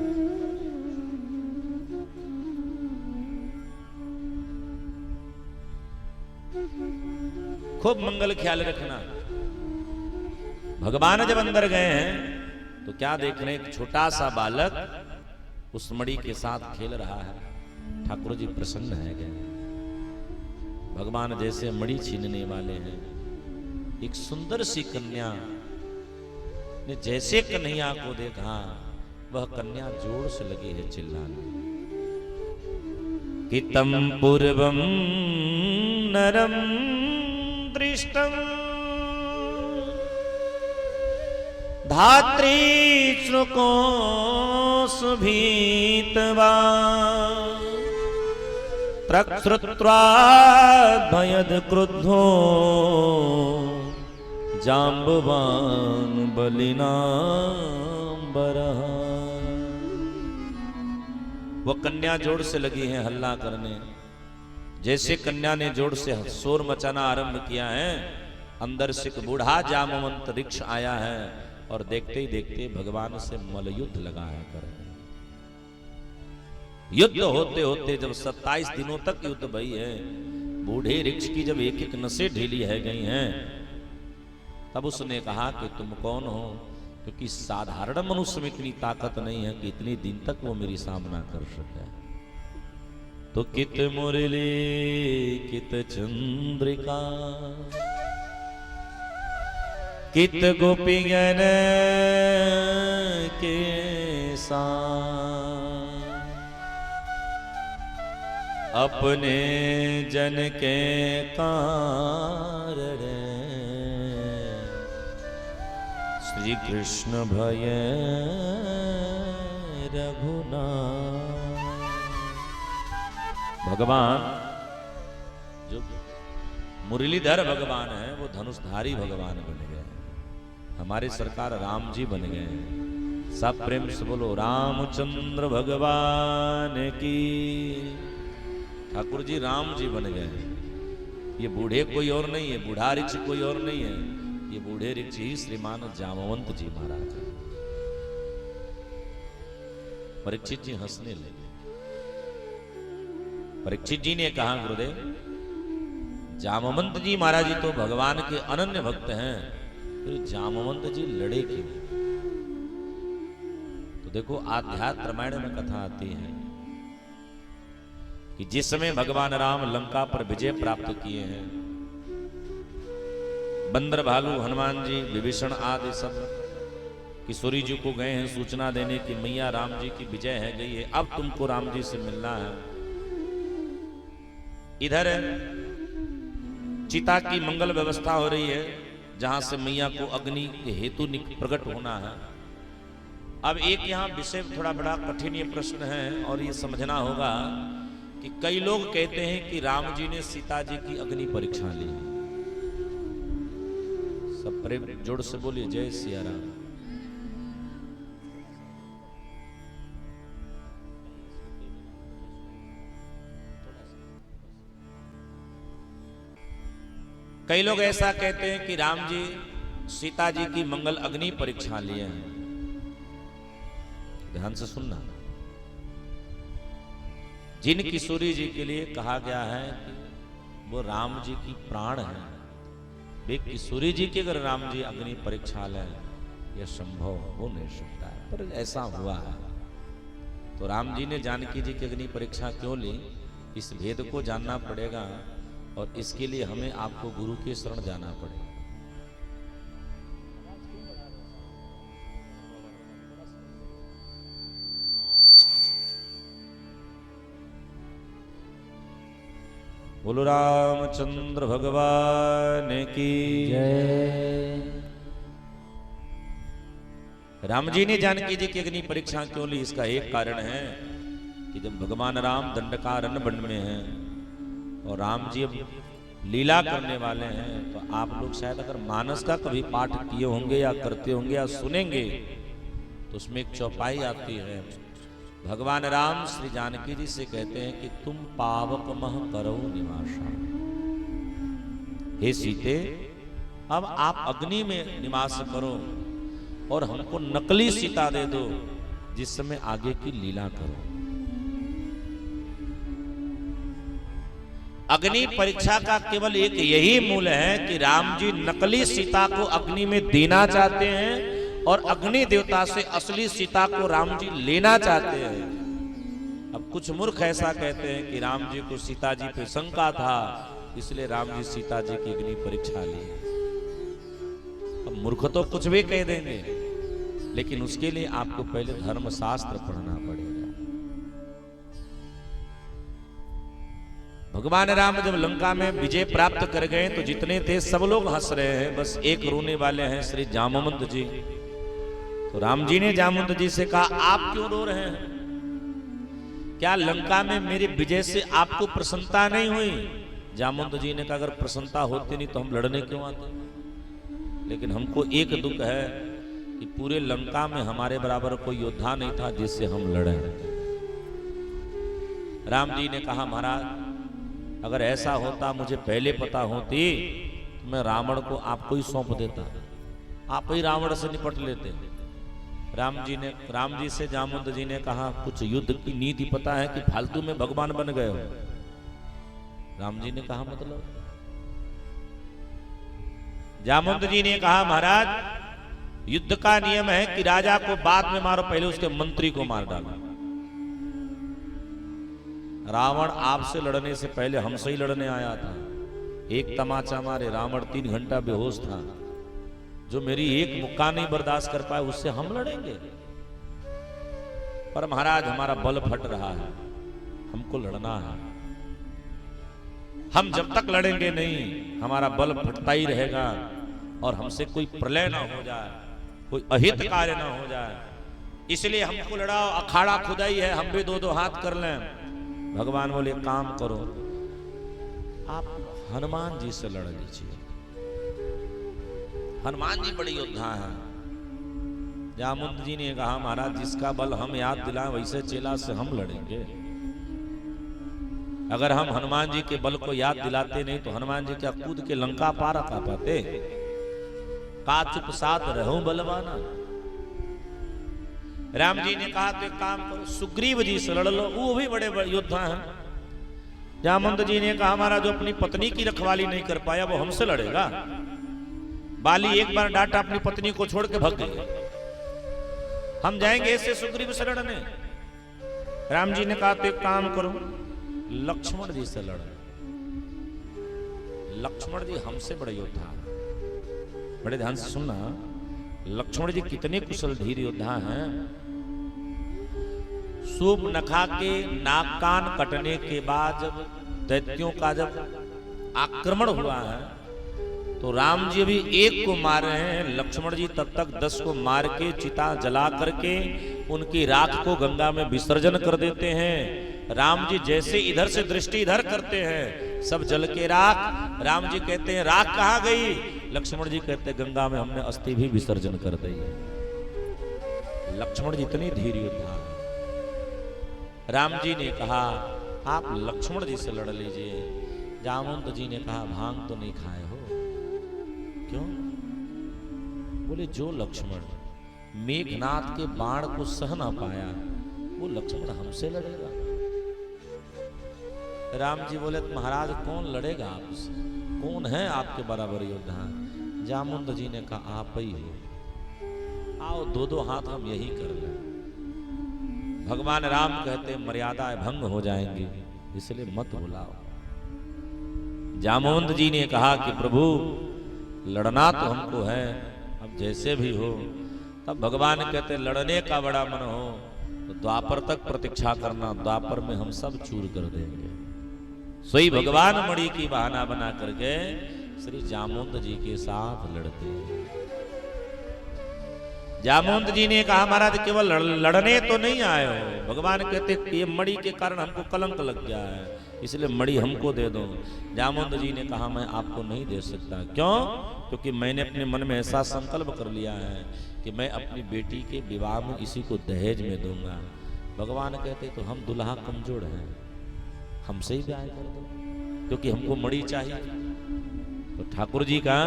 S1: खूब मंगल ख्याल रखना। भगवान जब अंदर गए हैं तो क्या देख रहे हैं, एक छोटा सा बालक उस मणि के साथ खेल रहा है। ठाकुर जी प्रसन्न है गए। भगवान जैसे मणि छीनने वाले हैं, एक सुंदर सी कन्या ने जैसे कन्हैया को देखा, वह कन्या जोर से लगी है चिल्लाने कि तम पूर्वम नरम दृष्टम धात्री श्रुको सुभीतवा प्रक्षुत्वा भयद क्रुद्धो जाम्बवान बलिनांबरः। वो कन्या जोर से लगी है हल्ला करने। जैसे कन्या ने जोर से शोर मचाना आरंभ किया है, अंदर से एक बूढ़ा जामवंत ऋक्ष आया है और देखते ही देखते भगवान से मलयुद्ध लगाया कर। युद्ध होते होते जब 27 दिनों तक युद्ध भई है, बूढ़े ऋक्ष की जब एक एक नसें ढीली है गई हैं, तब उसने कहा कि तुम कौन हो, क्योंकि साधारण मनुष्य में इतनी ताकत नहीं है कि इतनी दिन तक वो मेरी सामना कर सके। तो कित मुरली कित चंद्रिका कित गोपी गण के साथ अपने जन के कारण श्री कृष्ण भय रघुनाथ। भगवान जो मुरलीधर भगवान है, वो धनुषधारी भगवान बन गए। हमारे सरकार राम जी बन गए। सब प्रेम से बोलो रामचंद्र भगवान की। ठाकुर जी राम जी बन गए। ये बूढ़े कोई और नहीं है, बूढ़ा ऋक्ष कोई और नहीं है, ये बूढ़े ऋक्ष ही श्रीमान जामवंत जी महाराज है। परीक्षित जी हंसने लगे। परीक्षित जी ने कहा, गुरुदेव जामवंत जी महाराज जी तो भगवान के अनन्य भक्त हैं, फिर जामवंत जी लड़े क्यों? तो देखो आध्यात्म रामायण में कथा आती है कि जिस समय भगवान राम लंका पर विजय प्राप्त किए हैं, बंदर भालू हनुमान जी विभीषण आदि सब किशोरी जी को गए हैं सूचना देने की मैया राम जी की विजय है गई है, अब तुमको राम जी से मिलना है। इधर चिता की मंगल व्यवस्था हो रही है, जहां से मैया को अग्नि के हेतु प्रकट होना है। अब एक यहाँ विषय थोड़ा बड़ा कठिन ये प्रश्न है, और ये समझना होगा कि कई लोग कहते हैं कि राम जी ने सीता जी की अग्नि परीक्षा ली। सब प्रेम जोड़ से बोलिए जय सिया राम। कई लोग ऐसा कहते हैं कि राम जी सीता जी की मंगल अग्नि परीक्षा लिए हैं। ध्यान से सुनना। जिन किशोरी जी के लिए कहा गया है कि वो राम जी की प्राण है, वे किशोरी जी की अगर राम जी अग्नि परीक्षा लें, यह संभव हो नहीं सकता है, पर ऐसा हुआ है। तो राम जी ने जानकी जी की अग्नि परीक्षा क्यों ली, इस भेद को जानना पड़ेगा, और इसके लिए हमें आपको गुरु के शरण जाना पड़ेगा। बोलो रामचंद्र भगवान की जय। राम जी ने जानकी जी की अग्नि परीक्षा क्यों ली, इसका एक कारण है कि जब भगवान राम दंडकारण्य वन में हैं और राम जी अब लीला करने वाले हैं, तो आप लोग शायद अगर मानस का कभी पाठ किए होंगे या करते होंगे या सुनेंगे, तो उसमें एक चौपाई आती है। भगवान राम श्री जानकी जी से कहते हैं कि तुम पावक मह करो निवासा। हे सीते, अब आप अग्नि में निवास करो और हमको नकली सीता दे दो, जिस समय आगे की लीला करो। अग्नि परीक्षा का केवल एक यही मूल है कि राम जी नकली सीता को अग्नि में देना चाहते हैं और अग्नि देवता से असली सीता को राम जी लेना चाहते हैं। अब कुछ मूर्ख ऐसा कहते हैं कि राम जी को सीता जी पे शंका था, इसलिए राम जी सीता जी की अग्नि परीक्षा ली। अब मूर्ख तो कुछ भी कह देंगे, लेकिन उसके लिए आपको पहले धर्मशास्त्र पढ़ना पड़ेगा। भगवान राम जब लंका में विजय प्राप्त कर गए तो जितने थे सब लोग हंस रहे हैं, बस एक रोने वाले हैं श्री जामवंत जी। तो राम जी ने जामवंत जी से कहा, आप क्यों रो रहे हैं? क्या लंका में मेरे विजय से आपको प्रसन्नता नहीं हुई? जामवंत जी ने कहा, अगर प्रसन्नता होती नहीं तो हम लड़ने क्यों आते? लेकिन हमको एक दुख है कि पूरे लंका में हमारे बराबर कोई योद्धा नहीं था जिससे हम लड़े। राम जी ने कहा, महाराज अगर ऐसा होता मुझे पहले पता होती तो मैं रावण को आपको ही सौंप देता, आप ही रावण से निपट लेते। राम जी से जामवंत जी ने कहा, कुछ युद्ध की नीति पता है कि फालतू में भगवान बन गए हो? राम जी ने कहा, मतलब? जामवंत जी ने कहा, महाराज युद्ध का नियम है कि राजा को बाद में मारो, पहले उसके मंत्री को मार डालो। रावण आपसे लड़ने से पहले हमसे ही लड़ने आया था। एक तमाचा मारे रावण 3 घंटा बेहोश था। जो मेरी एक मुक्का नहीं बर्दाश्त कर पाए उससे हम लड़ेंगे? पर महाराज हमारा बल फट रहा है, हमको लड़ना है। हम जब तक लड़ेंगे नहीं हमारा बल फटता ही रहेगा और हमसे कोई प्रलय ना हो जाए, कोई अहित कार्य ना हो जाए, इसलिए हमको लड़ाओ। अखाड़ा खुदाई है, हम भी 2-2 हाथ कर लें। भगवान बोले, काम करो, आप हनुमान जी से लड़ लीजिए। हनुमान जी बड़े योद्धा हैं। जामवंत जी ने कहा, महाराज जिसका बल हम याद दिलाएं वैसे चेला से हम लड़ेंगे। अगर हम हनुमान जी के बल को याद दिलाते नहीं तो हनुमान जी क्या कूद के लंका पार आ पाते? का चुप साथ रहो बलवाना। राम जी ने कहा, तो एक काम करो, सुग्रीव जी से लड़ लो, वो भी बड़े योद्धा हैं। जामवंत जी ने कहा, हमारा जो अपनी पत्नी की रखवाली नहीं कर पाया वो हमसे लड़ेगा? बाली एक बार डांटा, अपनी पत्नी को छोड़ के भाग गए, हम जाएंगे ऐसे सुग्रीव से लड़ने? राम जी ने कहा, तो एक काम करो, लक्ष्मण जी से लड़ो। लक्ष्मण जी हमसे बड़े योद्धा। बड़े ध्यान से सुनना, लक्ष्मण जी कितने कुशल धीर योद्धा हैं। सूर्पनखा के नाक कान कटने के बाद जब दैत्यों का जब आक्रमण हुआ है तो राम जी अभी एक को मार रहे हैं, लक्ष्मण जी तब तक 10 को मार के चिता जला करके उनकी राख को गंगा में विसर्जन कर देते हैं। राम जी जैसे इधर से दृष्टि इधर करते हैं, सब जल के राख। राम जी कहते हैं, राख कहाँ गई? लक्ष्मण जी कहते, गंगा में हमने अस्थि भी विसर्जन कर दी। लक्ष्मण जी इतने धीर योद्धा। राम जी ने कहा, आप लक्ष्मण जी से लड़ लीजिए। जामवंत जी ने कहा, भांग तो नहीं खाए हो? क्यों? बोले, जो लक्ष्मण मेघनाथ के बाण को सह ना पाया वो लक्ष्मण हमसे लड़ेगा? राम जी बोले, महाराज कौन लड़ेगा आपसे? कौन है आपके बराबर योद्धा? जामवंत जी ने कहा, आप ही हो। आओ 2-2 हाथ हम यही कर लें। भगवान राम कहते, मर्यादाएं भंग हो जाएंगी, इसलिए मत बुलाओ। जामवंत जी ने कहा कि प्रभु लड़ना तो हमको है, अब जैसे भी हो। तब भगवान कहते, लड़ने का बड़ा मन हो तो द्वापर तक प्रतीक्षा करना, द्वापर में हम सब चूर कर देंगे। सोई भगवान मणि की बहाना बना करके श्री जामवंत जी के साथ लड़ते हैं। जामवंत जी ने कहा, महाराज केवल लड़ने तो नहीं आए हो। भगवान कहते, ये मणि के कारण हमको कलंक लग गया है, इसलिए मणि हमको दे दो। जामवंत जी ने कहा, मैं आपको नहीं दे सकता। क्यों? क्योंकि मैंने अपने मन में ऐसा संकल्प कर लिया है कि मैं अपनी बेटी के विवाह में इसी को दहेज में दूंगा। भगवान कहते, तो हम दुल्हा कमजोर हैं, हमसे ही ब्याह कर दो, क्योंकि हमको मणि चाहिए। तो ठाकुर जी का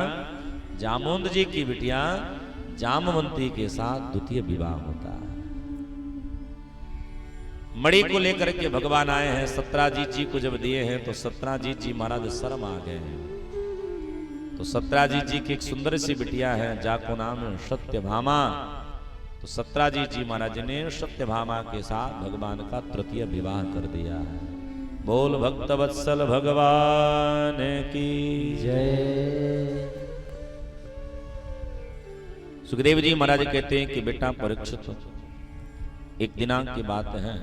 S1: जामवंत जी की बिटिया जामवंती के साथ द्वितीय विवाह होता है। मणि को लेकर के भगवान आए हैं, सत्राजीत जी को जब दिए हैं तो सत्राजीत जी महाराज शर्म आ गए हैं। तो तो सत्राजीत जी की एक सुंदर सी बिटिया है, जाको नाम है सत्यभामा। तो सत्राजीत जी महाराज ने सत्यभामा के साथ भगवान का तृतीय विवाह कर दिया है। बोल भक्त वत्सल भगवान की
S2: जय।
S1: सुखदेव जी महाराज कहते हैं कि बेटा परीक्षित, एक दिनांक की बात है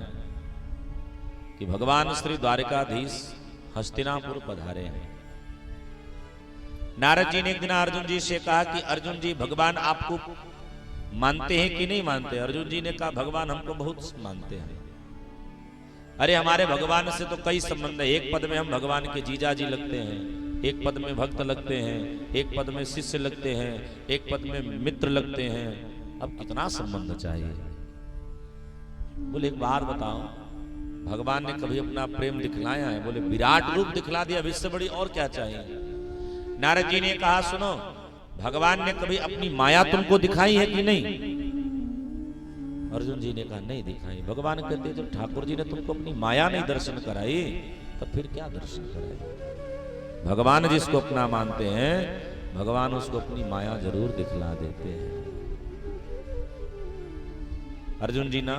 S1: कि भगवान श्री द्वारिकाधीश हस्तिनापुर पधारे हैं। नारद जी ने एक दिन अर्जुन जी से कहा कि अर्जुन जी भगवान आपको मानते हैं कि नहीं मानते? अर्जुन जी ने कहा भगवान हमको बहुत मानते हैं। अरे हमारे भगवान से तो कई संबंध है, एक पद में हम भगवान के जीजा जी लगते हैं, एक पद में भक्त लगते हैं, एक पद में शिष्य लगते हैं, एक पद में मित्र लगते हैं, अब कितना संबंध चाहिए? बोले एक बार बताओ, भगवान ने कभी अपना प्रेम दिखलाया है? बोले विराट रूप दिखला दिया, अब इससे बड़ी और क्या चाहिए? नारद जी ने कहा सुनो, भगवान ने कभी अपनी माया तुमको दिखाई है कि नहीं? अर्जुन जी ने कहा नहीं दिखाई। भगवान कहते जब ठाकुर जी ने तुमको अपनी माया नहीं दर्शन कराई तब फिर क्या दर्शन कराई? भगवान जिसको अपना मानते हैं भगवान उसको अपनी माया जरूर दिखला देते हैं। अर्जुन जी ना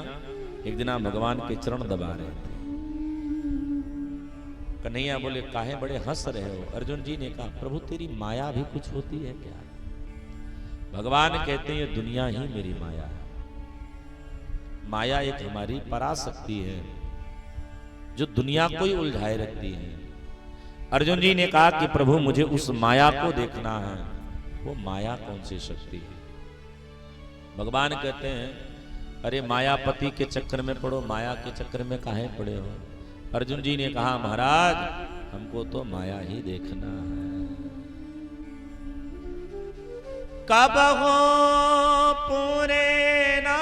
S1: एक दिन भगवान के चरण दबा रहे थे। कन्हैया बोले काहे बड़े हंस रहे हो? अर्जुन जी ने कहा प्रभु तेरी माया भी कुछ होती है क्या? भगवान कहते हैं दुनिया ही मेरी माया है। माया एक हमारी पराशक्ति है जो दुनिया को ही उलझाए रखती है। अर्जुन जी ने कहा कि प्रभु मुझे उस माया को देखना है। वो माया कौन सी शक्ति है? भगवान कहते हैं अरे मायापति के चक्कर में पड़ो, माया के चक्कर में काहे पड़े हो? अर्जुन जी ने कहा महाराज हमको तो माया ही देखना है। कब हो पूरे ना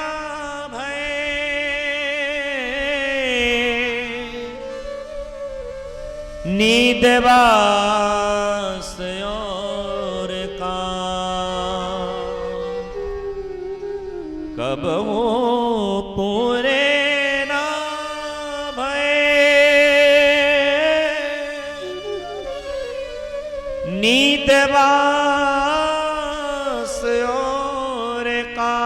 S1: भय नींद बास और का, कब हो पूरे नींद बास और का,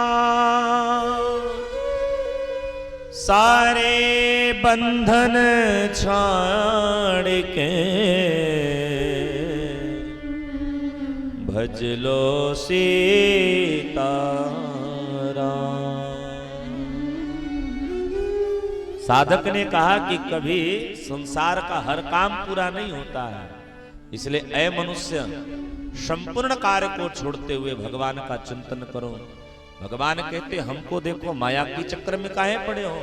S1: सारे बंधन छाड़ के भज लो सीताराम। साधक ने कहा कि कभी संसार का हर काम पूरा नहीं होता है, इसलिए ऐ मनुष्य संपूर्ण कार्य को छोड़ते हुए भगवान का चिंतन करो। भगवान कहते हमको देखो माया के चक्कर में काहे पड़े हो?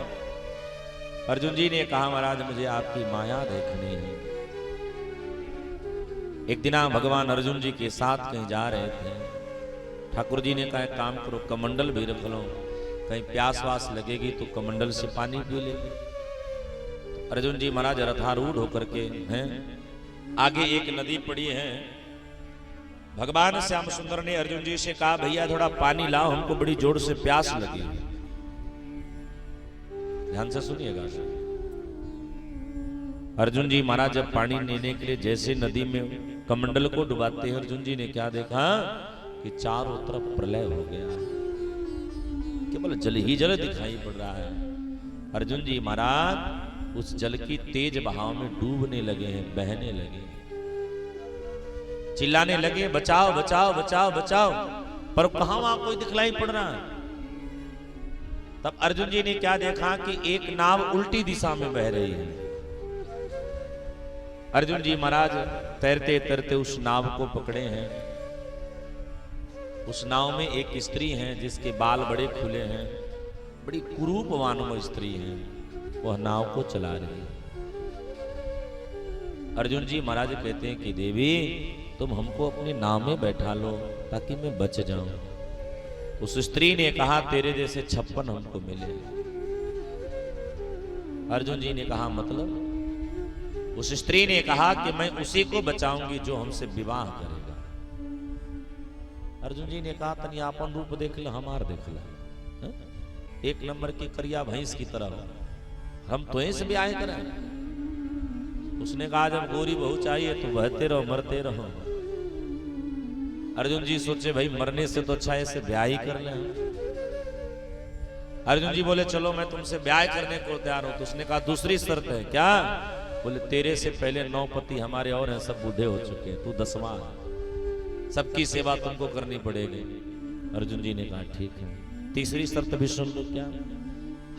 S1: अर्जुन जी ने कहा महाराज मुझे आपकी माया देखनी है। एक दिन भगवान अर्जुन जी के साथ कहीं जा रहे थे। ठाकुर जी ने कहा काम करो कमंडल भी रख लो, कहीं प्यास वास लगेगी तो कमंडल से पानी पी लेगी। अर्जुन जी महाराज रथारूढ़ होकर के हैं, आगे एक नदी पड़ी है। भगवान श्याम सुंदर ने अर्जुन जी से कहा भैया थोड़ा पानी लाओ, हमको बड़ी जोर से प्यास लगी। ध्यान से सुनिएगा। अर्जुन जी महाराज जब पानी लेने के लिए जैसे नदी में कमंडल को डुबाते हैं, अर्जुन जी ने क्या देखा कि चारों तरफ प्रलय हो गया, केवल जल ही जल दिखाई पड़ रहा है। अर्जुन जी महाराज उस जल की तेज बहाव में डूबने लगे हैं, बहने लगे, चिल्लाने लगे बचाओ बचाओ बचाओ बचाओ, पर कहां वहां कोई दिखलाई पड़ रहा है। तब अर्जुन जी ने क्या देखा कि एक नाव उल्टी दिशा में बह रही है। अर्जुन जी महाराज तैरते तैरते उस नाव को पकड़े हैं। उस नाव में एक स्त्री है जिसके बाल बड़े खुले हैं, बड़ी कुरूपवान स्त्री है, वह नाव को चला रही है। अर्जुन जी महाराज कहते हैं कि देवी तुम हमको अपनी नाव में बैठा लो ताकि मैं बच जाऊं। उस स्त्री ने कहा तेरे जैसे 56 हमको मिले। अर्जुन जी ने कहा मतलब? उस स्त्री ने कहा कि मैं उसी को बचाऊंगी जो हमसे विवाह करेगा। अर्जुन जी ने कहा तनी आपन रूप देख लो, हमार देख लो, एक नंबर की करिया भैंस की तरह, हम तो ऐसे भी आए करें। उसने कहा जब गोरी बहू चाहिए तो बहते रहो मरते रहो, अर्जुन जी सोचे भाई मरने से तो अच्छा है इसे ब्याह ही कर ले। अर्जुन जी बोले चलो मैं तुमसे ब्याह करने को तैयार हूं। तो उसने कहा दूसरी शर्त है। क्या? बोले तेरे से पहले 9 पति हमारे और हैं, सब बूढ़े हो चुके हैं, तू 10वां है, सबकी सेवा तुमको करनी पड़ेगी। अर्जुन जी ने कहा ठीक है। तीसरी शर्त भी सुन लो। क्या?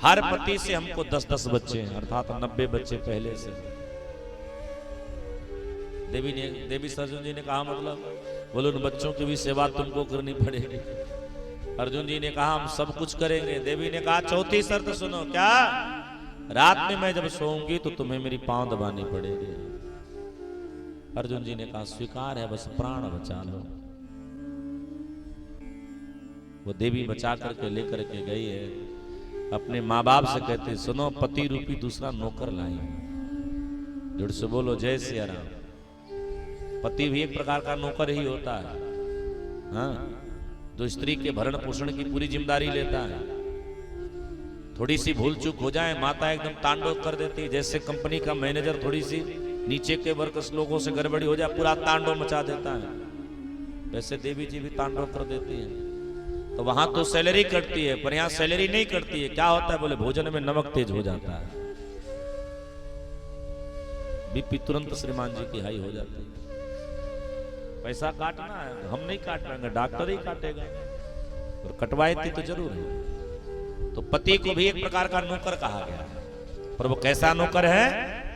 S1: हर पति से हमको 10-10 बच्चे हैं, अर्थात 90 बच्चे पहले से। देवी अर्जुन जी ने कहा मतलब? बोले उन बच्चों की भी सेवा तुमको करनी पड़ेगी। अर्जुन जी ने कहा हम सब कुछ करेंगे। देवी ने कहा चौथी शर्त सुनो। क्या? रात में मैं जब सोऊंगी तो तुम्हें मेरी पांव दबानी पड़ेगी। अर्जुन जी ने कहा स्वीकार है, बस प्राण बचा लो। वो देवी बचा करके लेकर के गई है। अपने माँ बाप से कहते सुनो पति रूपी दूसरा नौकर लाई। जोर से बोलो जय सिया राम। पति भी एक प्रकार का नौकर ही होता है, हाँ, जो स्त्री के भरण पोषण की पूरी जिम्मेदारी लेता है। थोड़ी सी भूल चूक हो जाए माता एकदम तांडव कर देती है। जैसे कंपनी का मैनेजर थोड़ी सी नीचे के वर्कर्स लोगों से गड़बड़ी हो जाए पूरा तांडव मचा देता है, वैसे देवी जी भी तांडव कर देती है। तो वहां तो सैलरी कटती है, पर यहाँ सैलरी नहीं कटती है। क्या होता है? बोले भोजन में नमक तेज हो जाता है, बीपी तुरंत श्रीमान जी की हाई हो जाती है। पैसा काटना है, हम नहीं काट पाएंगे, डॉक्टर ही काटेगा, और कटवाए थी तो जरूर है। तो पति को भी एक प्रकार का नौकर कहा गया, पर वो कैसा नौकर है?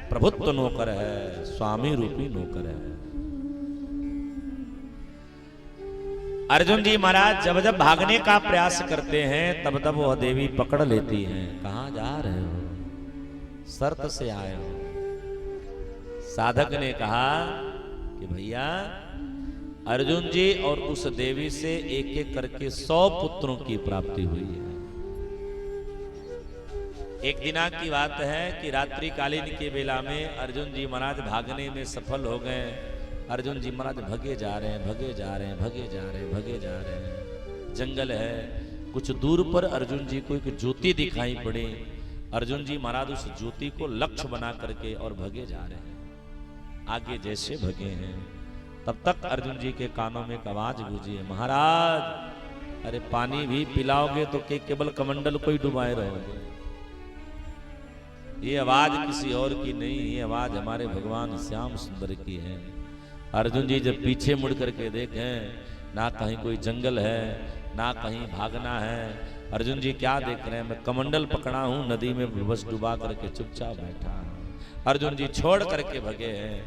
S1: प्रभुत्व नौकर है, स्वामी रूपी नौकर है। अर्जुन जी महाराज जब जब भागने का प्रयास करते हैं तब तब वह देवी पकड़ लेती हैं। कहां जा रहे हो? शर्त से आए हो। साधक ने कहा कि भैया अर्जुन जी और उस देवी से एक एक करके 100 पुत्रों की प्राप्ति हुई है। एक दिना की बात है कि रात्रि कालीन के बेला में अर्जुन जी महाराज भागने में सफल हो गए। अर्जुन जी महाराज भगे जा रहे हैं, भगे जा रहे हैं, भगे जा रहे हैं, भगे जा रहे हैं। जंगल है, कुछ दूर पर अर्जुन जी को एक ज्योति दिखाई पड़ी। अर्जुन जी महाराज उस ज्योति को लक्ष्य बना करके और भगे जा रहे हैं। आगे जैसे भगे हैं तब तक अर्जुन जी के कानों में एक आवाज गूंजी है, महाराज अरे पानी भी पिलाओगे तो केवल कमंडल को ही डुबाए रहोगे। ये आवाज किसी और की नहीं, ये आवाज हमारे भगवान श्याम सुंदर की है। अर्जुन जी जब पीछे मुड़ करके देखें, ना कहीं कोई जंगल है, ना कहीं भागना है। अर्जुन जी क्या देख रहे हैं? मैं कमंडल पकड़ा हूं, नदी में बस डुबा करके चुपचाप बैठा हूं। अर्जुन जी छोड़ करके भगे हैं,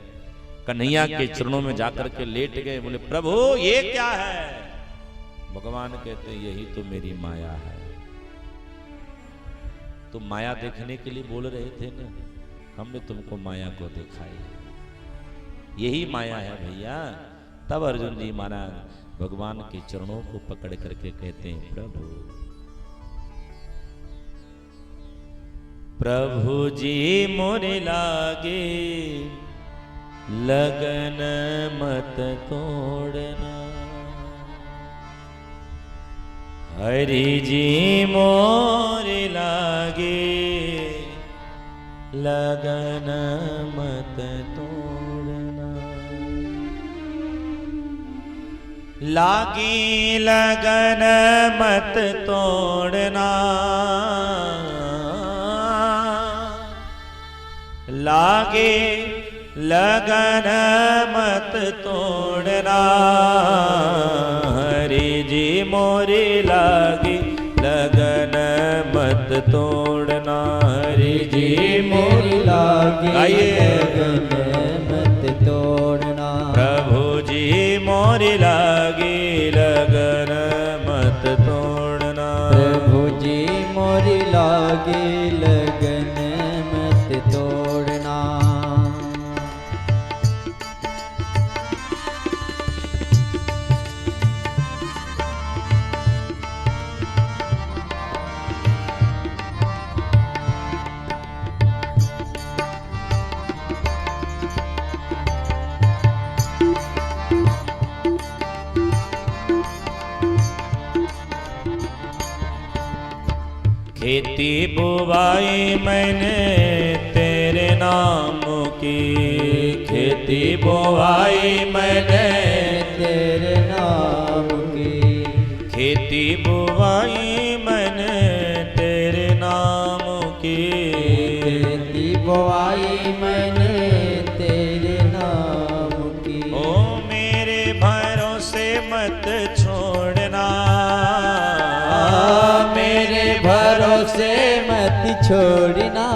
S1: कन्हैया के चरणों में जाकर के लेट गए। बोले प्रभु ये क्या है? भगवान कहते हैं यही तो मेरी माया है। तुम माया देखने के लिए बोल रहे थे ना, हमने तुमको माया को दिखाई, यही माया है भैया। तब अर्जुन जी महाराज भगवान के चरणों को पकड़ करके कहते हैं प्रभु प्रभु जी मोरे लागे लगन मत तोड़ना। हरि जी मोरे लागे लगन मत तोड़ना। लागी लगन मत तोड़ना, लागे लगन मत तोड़ना। हरि जी मोरे लागे लगन मत तोड़ना। हरि जी मोरे लागे लगन मत तोड़ना। प्रभु जी मोरे लागे लगन मत तोड़ना।
S2: प्रभु जी मोरे लागे लगन मत तोड़ना।
S1: खेती बुवाई मैंने तेरे नाम की। खेती बुवाई मैंने
S2: तेरे नाम राम की।
S1: खेती बुवाई मैंने तेरे नाम की।
S2: खेती बुवाई मैंने तेरे नाम की।
S1: ओ मेरे भरोसे मत छोड़ना,
S2: मेरे भरोसे मत छोड़ना।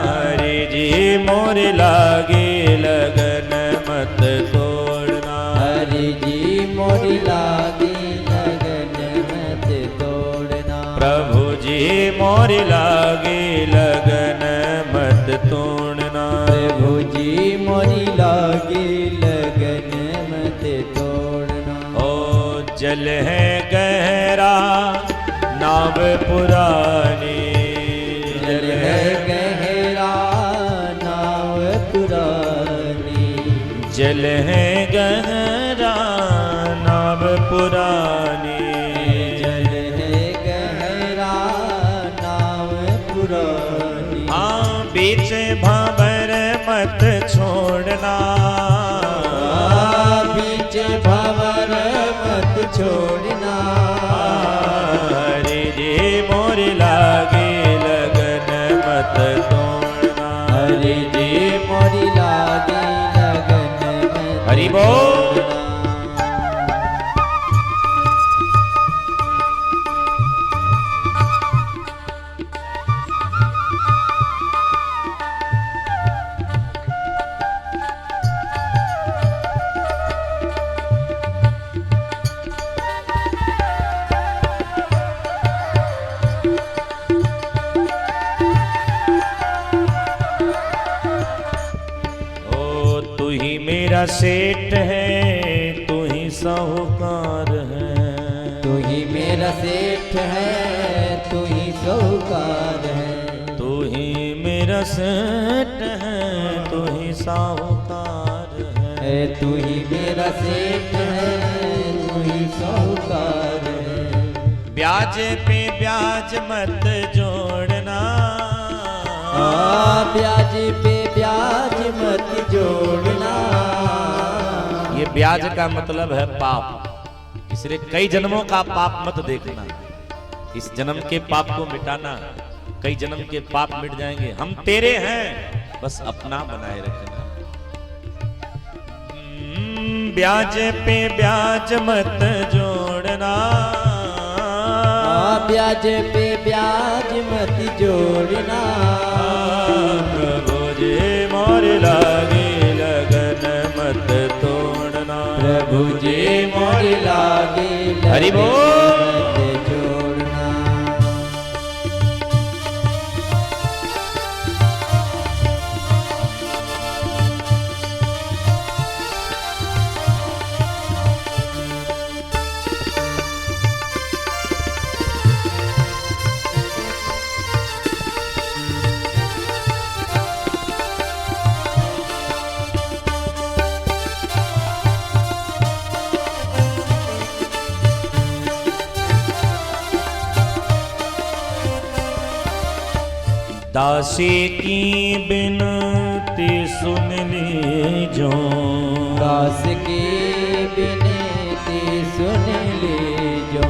S1: हरि जी मोर लागे लगन मत तोड़ना।
S2: हरि जी मोरी लागी लगन मत तोड़ना।
S1: प्रभु जी मोर लागे लगन मत तोड़ना।
S2: प्रभु जी मोरी लागी लगन मत तोड़ना।
S1: ओ जल है गहरा नाव पुरानी,
S2: जल है गहरा नाव पुरानी।
S1: जल है गहरा नाव पुरानी।
S2: जल है गहरा नाव पुरानी।
S1: हाँ बीच भंवर मत छोड़ना,
S2: बीच भंवर मत छोड़ना।
S1: हरि जी मोर लागे लगन मत तोड़ना।
S2: हरि जी मोरी लागी लगन मत
S1: हरि बोल।
S2: तोड़ना।
S1: ओ तू ही मेरा सेठ है, तू ही साहूकार है।
S2: तू ही मेरा सेठ है, तू ही साहूकार है।
S1: तू ही मेरा सेठ है, तू ही साहूकार है।
S2: तू ही मेरा सेठ है, तू ही साहूकार है।
S1: ब्याज पे ब्याज मत जोड़ना,
S2: ब्याज पे ब्याज मत जोड़ना।
S1: ये ब्याज का मतलब है पाप। इसलिए कई जन्मों का पाप मत देखना, इस जन्म के पाप को मिटाना। कई जन्म के पाप मिट जाएंगे। हम तेरे हैं, बस अपना बनाए रखना। ब्याज पे ब्याज मत जोड़ना,
S2: ब्याज पे ब्याज मत जोड़ना।
S1: प्रभु जी मोर लागे लगन मत तोड़ना।
S2: प्रभु जी मोर लागे
S1: हरि
S2: लगन
S1: बोल।
S2: मत जोड़ना।
S1: दासी की बिनती सुन लीजो,
S2: दास की बिनती सुन लीजो।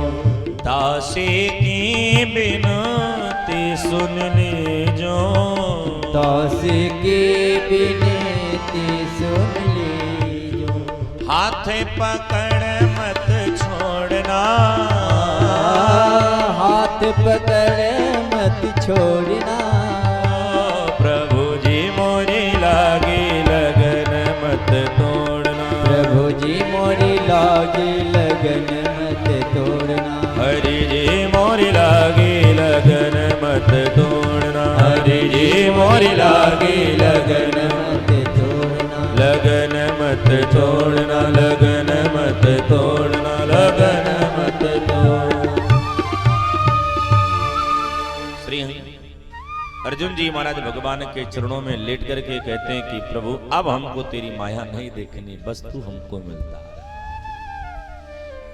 S1: दासी की बिनती सुन लीजो।
S2: दास की बिनती सुन लीजो।
S1: हाथ पकड़ मत छोड़ना,
S2: हाथ पकड़ मत छोड़ना।
S1: प्रभु जी मोरी लागे लगन मत तोड़ना।
S2: प्रभु जी मोरी लागे लगन मत तोड़ना।
S1: हरि जी मोरी लागे लगन मत तोड़ना। हरि जी मोरी लागे लगन
S2: मत तोड़ना।
S1: लगन मत तोड़ना। लगन मत तोड़ना। लगन मत तोड़ना। श्री अर्जुन जी महाराज भगवान के चरणों में लेट करके कहते हैं कि प्रभु अब हमको तेरी माया नहीं देखनी, बस तू हमको मिलता रहे।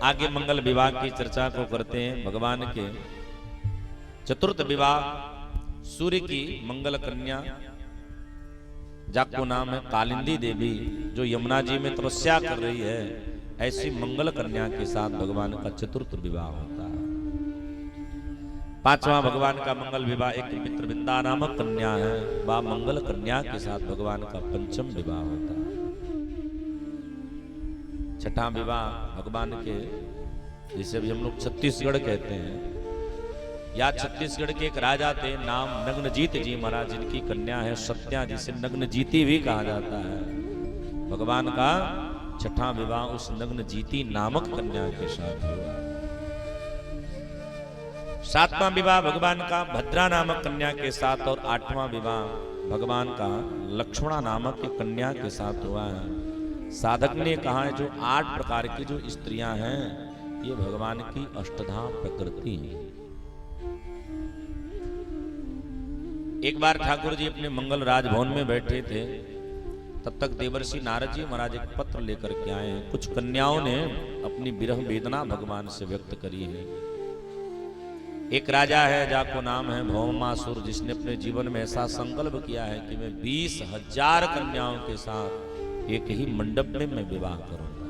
S1: आगे मंगल विवाह की चर्चा को करते हैं। भगवान के चतुर्थ विवाह सूर्य की मंगल कन्या जाको नाम है कालिंदी देवी, जो यमुना जी में तपस्या कर रही है, ऐसी मंगल कन्या के साथ भगवान का चतुर्थ विवाह होता है। पांचवा भगवान का मंगल विवाह एक मित्रविंदा नामक कन्या है, वह मंगल कन्या के साथ भगवान का पंचम विवाह होता है। छठा विवाह भगवान के, जिसे अभी हम लोग छत्तीसगढ़ कहते हैं, या छत्तीसगढ़ के एक राजा थे नाम नग्नजीत जी महाराज, जिनकी कन्या है सत्या, जिसे नग्नजीती भी कहा जाता है। भगवान का छठा विवाह उस नग्नजीती नामक कन्या के साथ हुआ। सातवां विवाह भगवान का भद्रा नामक कन्या के साथ, और आठवां विवाह भगवान का लक्ष्मणा नामक एक कन्या के साथ हुआ है। साधक ने कहा है जो 8 प्रकार की जो स्त्रियां हैं, ये भगवान की अष्टधा प्रकृति है। एक बार ठाकुर जी अपने मंगल राजभवन में बैठे थे, तब तक देवर्षि नारद जी महाराज एक पत्र लेकर के आए हैं। कुछ कन्याओं ने अपनी विरह वेदना भगवान से व्यक्त करी है। एक राजा है जाको नाम है भौमासुर, जिसने अपने जीवन में ऐसा संकल्प किया है कि मैं 20,000 कन्याओं के साथ एक ही मंडप में मैं विवाह करूंगा।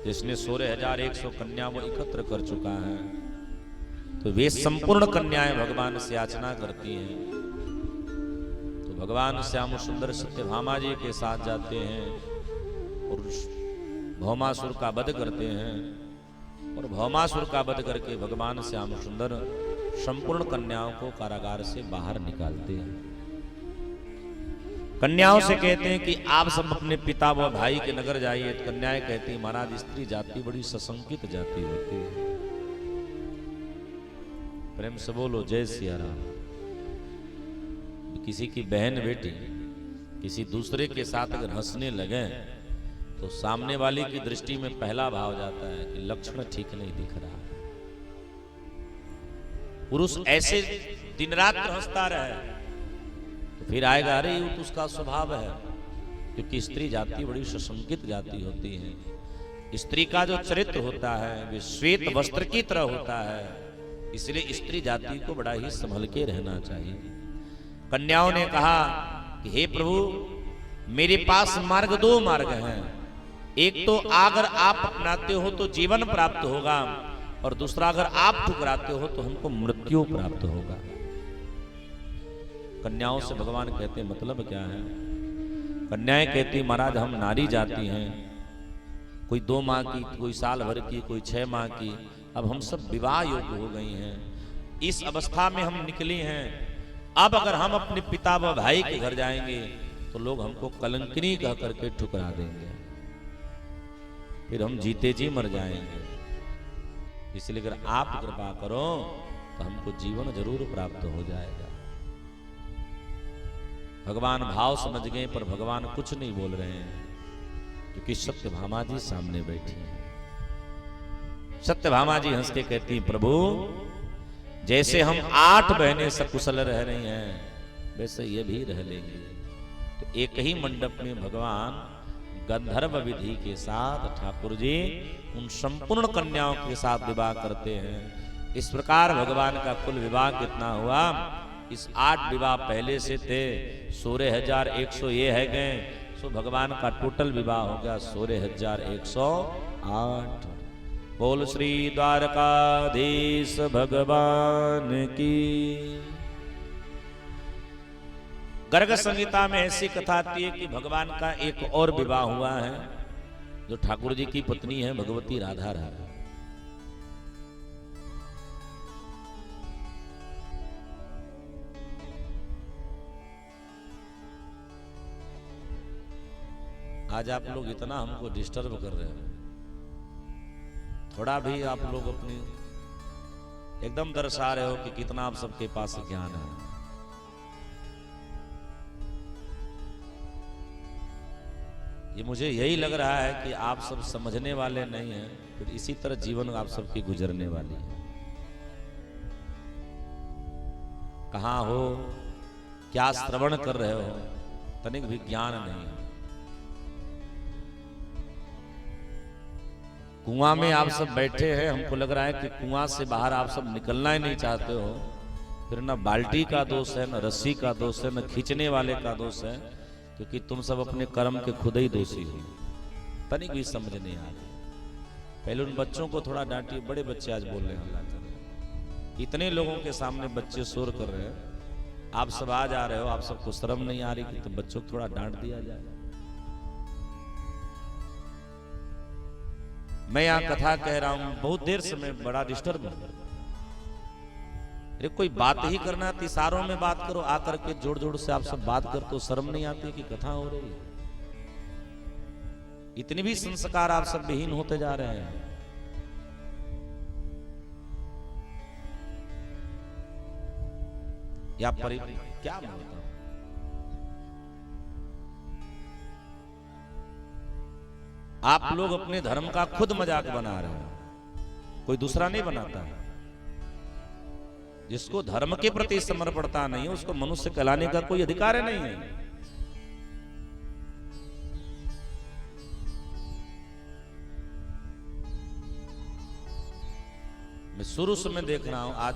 S1: जिसने 16,100 कन्या वो एकत्र कर चुका है, तो वे संपूर्ण कन्याएं भगवान से याचना करती हैं। तो भगवान श्याम सुंदर सत्यभामा जी के साथ जाते हैं और भौमासुर का वध करते हैं, और भौमासुर का वध करके भगवान श्याम सुंदर संपूर्ण कन्याओं को कारागार से बाहर निकालते हैं। कन्याओं से कहते हैं कि आप सब अपने पिता व भाई के नगर जाइए। तो कन्याएं कहती हैं महाराज स्त्री जाति बड़ी सशंकित जाति होती है। प्रेम से बोलो जय सिया राम। किसी की बहन बेटी किसी दूसरे के साथ अगर हंसने लगे तो सामने वाले की दृष्टि में पहला भाव जाता है कि लक्षण ठीक नहीं दिख रहा। पुरुष ऐसे दिन रात हंसता रहे तो फिर आएगा अरे ये तो उसका स्वभाव है, क्योंकि स्त्री जाति बड़ी सशंकित जाति होती है। स्त्री का जो चरित्र होता है वे श्वेत वस्त्र की तरह होता है, इसलिए स्त्री जाति को बड़ा ही संभल के रहना चाहिए। कन्याओं ने कहा कि हे प्रभु, मेरे पास मार्ग 2 मार्ग हैं। एक तो अगर आप अपनाते हो तो जीवन प्राप्त होगा, और दूसरा अगर आप ठुकराते हो तो हमको मृत्यु प्राप्त होगा। कन्याओं से भगवान कहते हैं मतलब क्या है? कन्याएं कहती महाराज हम नारी जाति हैं, कोई 2 माह की, कोई साल भर की, कोई 6 माह की, अब हम सब विवाह योग्य हो गई हैं। इस अवस्था में हम निकली हैं। अब अगर हम अपने पिता व भाई के घर जाएंगे तो लोग हमको कलंकिनी कह करके ठुकरा देंगे, फिर हम जीते जी मर जाएंगे। इसलिए अगर आप कृपा करो तो हमको जीवन जरूर प्राप्त हो जाएगा। भगवान भाव समझ गए, पर भगवान कुछ नहीं बोल रहे हैं, क्योंकि सत्यभामा जी सामने बैठी हैं। सत्यभामा जी हंस के कहती प्रभु, जैसे हम 8 बहनें सकुशल रह रही हैं वैसे ये भी रह लेंगे। तो एक ही मंडप में भगवान गंधर्व विधि के साथ ठाकुर जी उन संपूर्ण कन्याओं के साथ विवाह करते हैं। इस प्रकार भगवान का कुल विवाह कितना हुआ? इस 8 विवाह पहले से थे, 16,100 ये है गए, सो भगवान का टोटल विवाह हो गया 16,108। बोल श्री द्वारकाधीश भगवान की। गर्ग संहिता में ऐसी कथा आती है कि भगवान का एक और विवाह हुआ है, जो ठाकुर जी की पत्नी है भगवती राधा रानी। आज आप लोग इतना हमको डिस्टर्ब कर रहे हैं, थोड़ा भी आप लोग अपनी एकदम दर्शा रहे हो कि कितना आप सबके पास ज्ञान है। ये मुझे यही लग रहा है कि आप सब समझने वाले नहीं हैं, फिर इसी तरह जीवन आप सबकी गुजरने वाली है। कहाँ हो, क्या श्रवण कर रहे हो, तनिक भी ज्ञान नहीं है। कुआं में आप सब बैठे हैं, हमको लग रहा है कि कुआं से बाहर आप सब निकलना ही नहीं चाहते हो। फिर न बाल्टी का दोष है, न रस्सी का दोष है, न खींचने वाले का दोष है, क्योंकि तुम सब अपने कर्म के खुद ही दोषी हो।
S3: तनिक भी समझ नहीं आ रही। पहले उन बच्चों को थोड़ा डांटिए, बड़े बच्चे आज बोल रहे हैं, हल्ला कर रहे हैं। इतने लोगों के सामने बच्चे शोर कर रहे हैं, आप सब आज आ रहे हो, आप सबको शर्म नहीं आ रही कि तो बच्चों को थोड़ा डांट दिया जाए। मैं यहाँ कथा कह रहा हूं, बहुत देर से मैं बड़ा डिस्टर्ब हूं। अरे कोई बात ही करना है, इशारों में बात करो, आकर के जोड़ जोड़ से आप सब बात कर, तो शर्म नहीं आती कि कथा हो रही है। इतने भी संस्कार आप सब विहीन होते जा रहे हैं। या क्या मैं बताऊं, आप लोग अपने धर्म का खुद मजाक बना रहे हैं, कोई दूसरा नहीं बनाता है। जिसको धर्म के प्रति समर्पणता नहीं है, उसको मनुष्य कहलाने का कोई अधिकार नहीं है। मैं शुरू से मैं देख रहा हूं, आज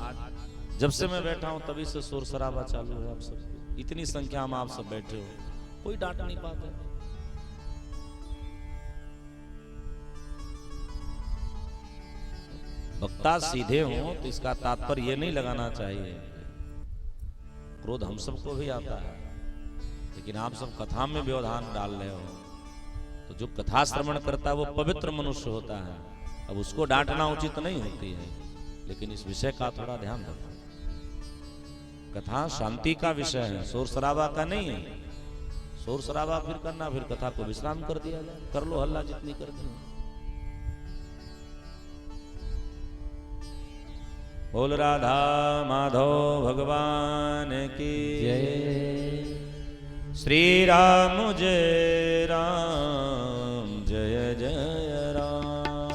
S3: जब से मैं बैठा हूं तभी से शोर शराबा चालू है। आप सब इतनी संख्या में आप सब बैठे हो, कोई डांट नहीं पाते। वक्ता सीधे हो तो इसका तात्पर्य यह नहीं लगाना चाहिए। क्रोध हम सबको भी आता है, लेकिन आप सब कथा में व्यवधान डाल रहे हो। तो जो कथा श्रवण करता है वो पवित्र मनुष्य होता है। अब उसको डांटना उचित नहीं होती है, लेकिन इस विषय का थोड़ा ध्यान रखो। कथा शांति का विषय है, शोर शराबा का नहीं है। शोर शराबा फिर करना, फिर कथा को विश्राम कर दिया जाए, कर लो हल्ला जितनी करनी है। बोल राधा माधव भगवान की
S2: जय।
S3: श्री राम जय राम जय जय राम।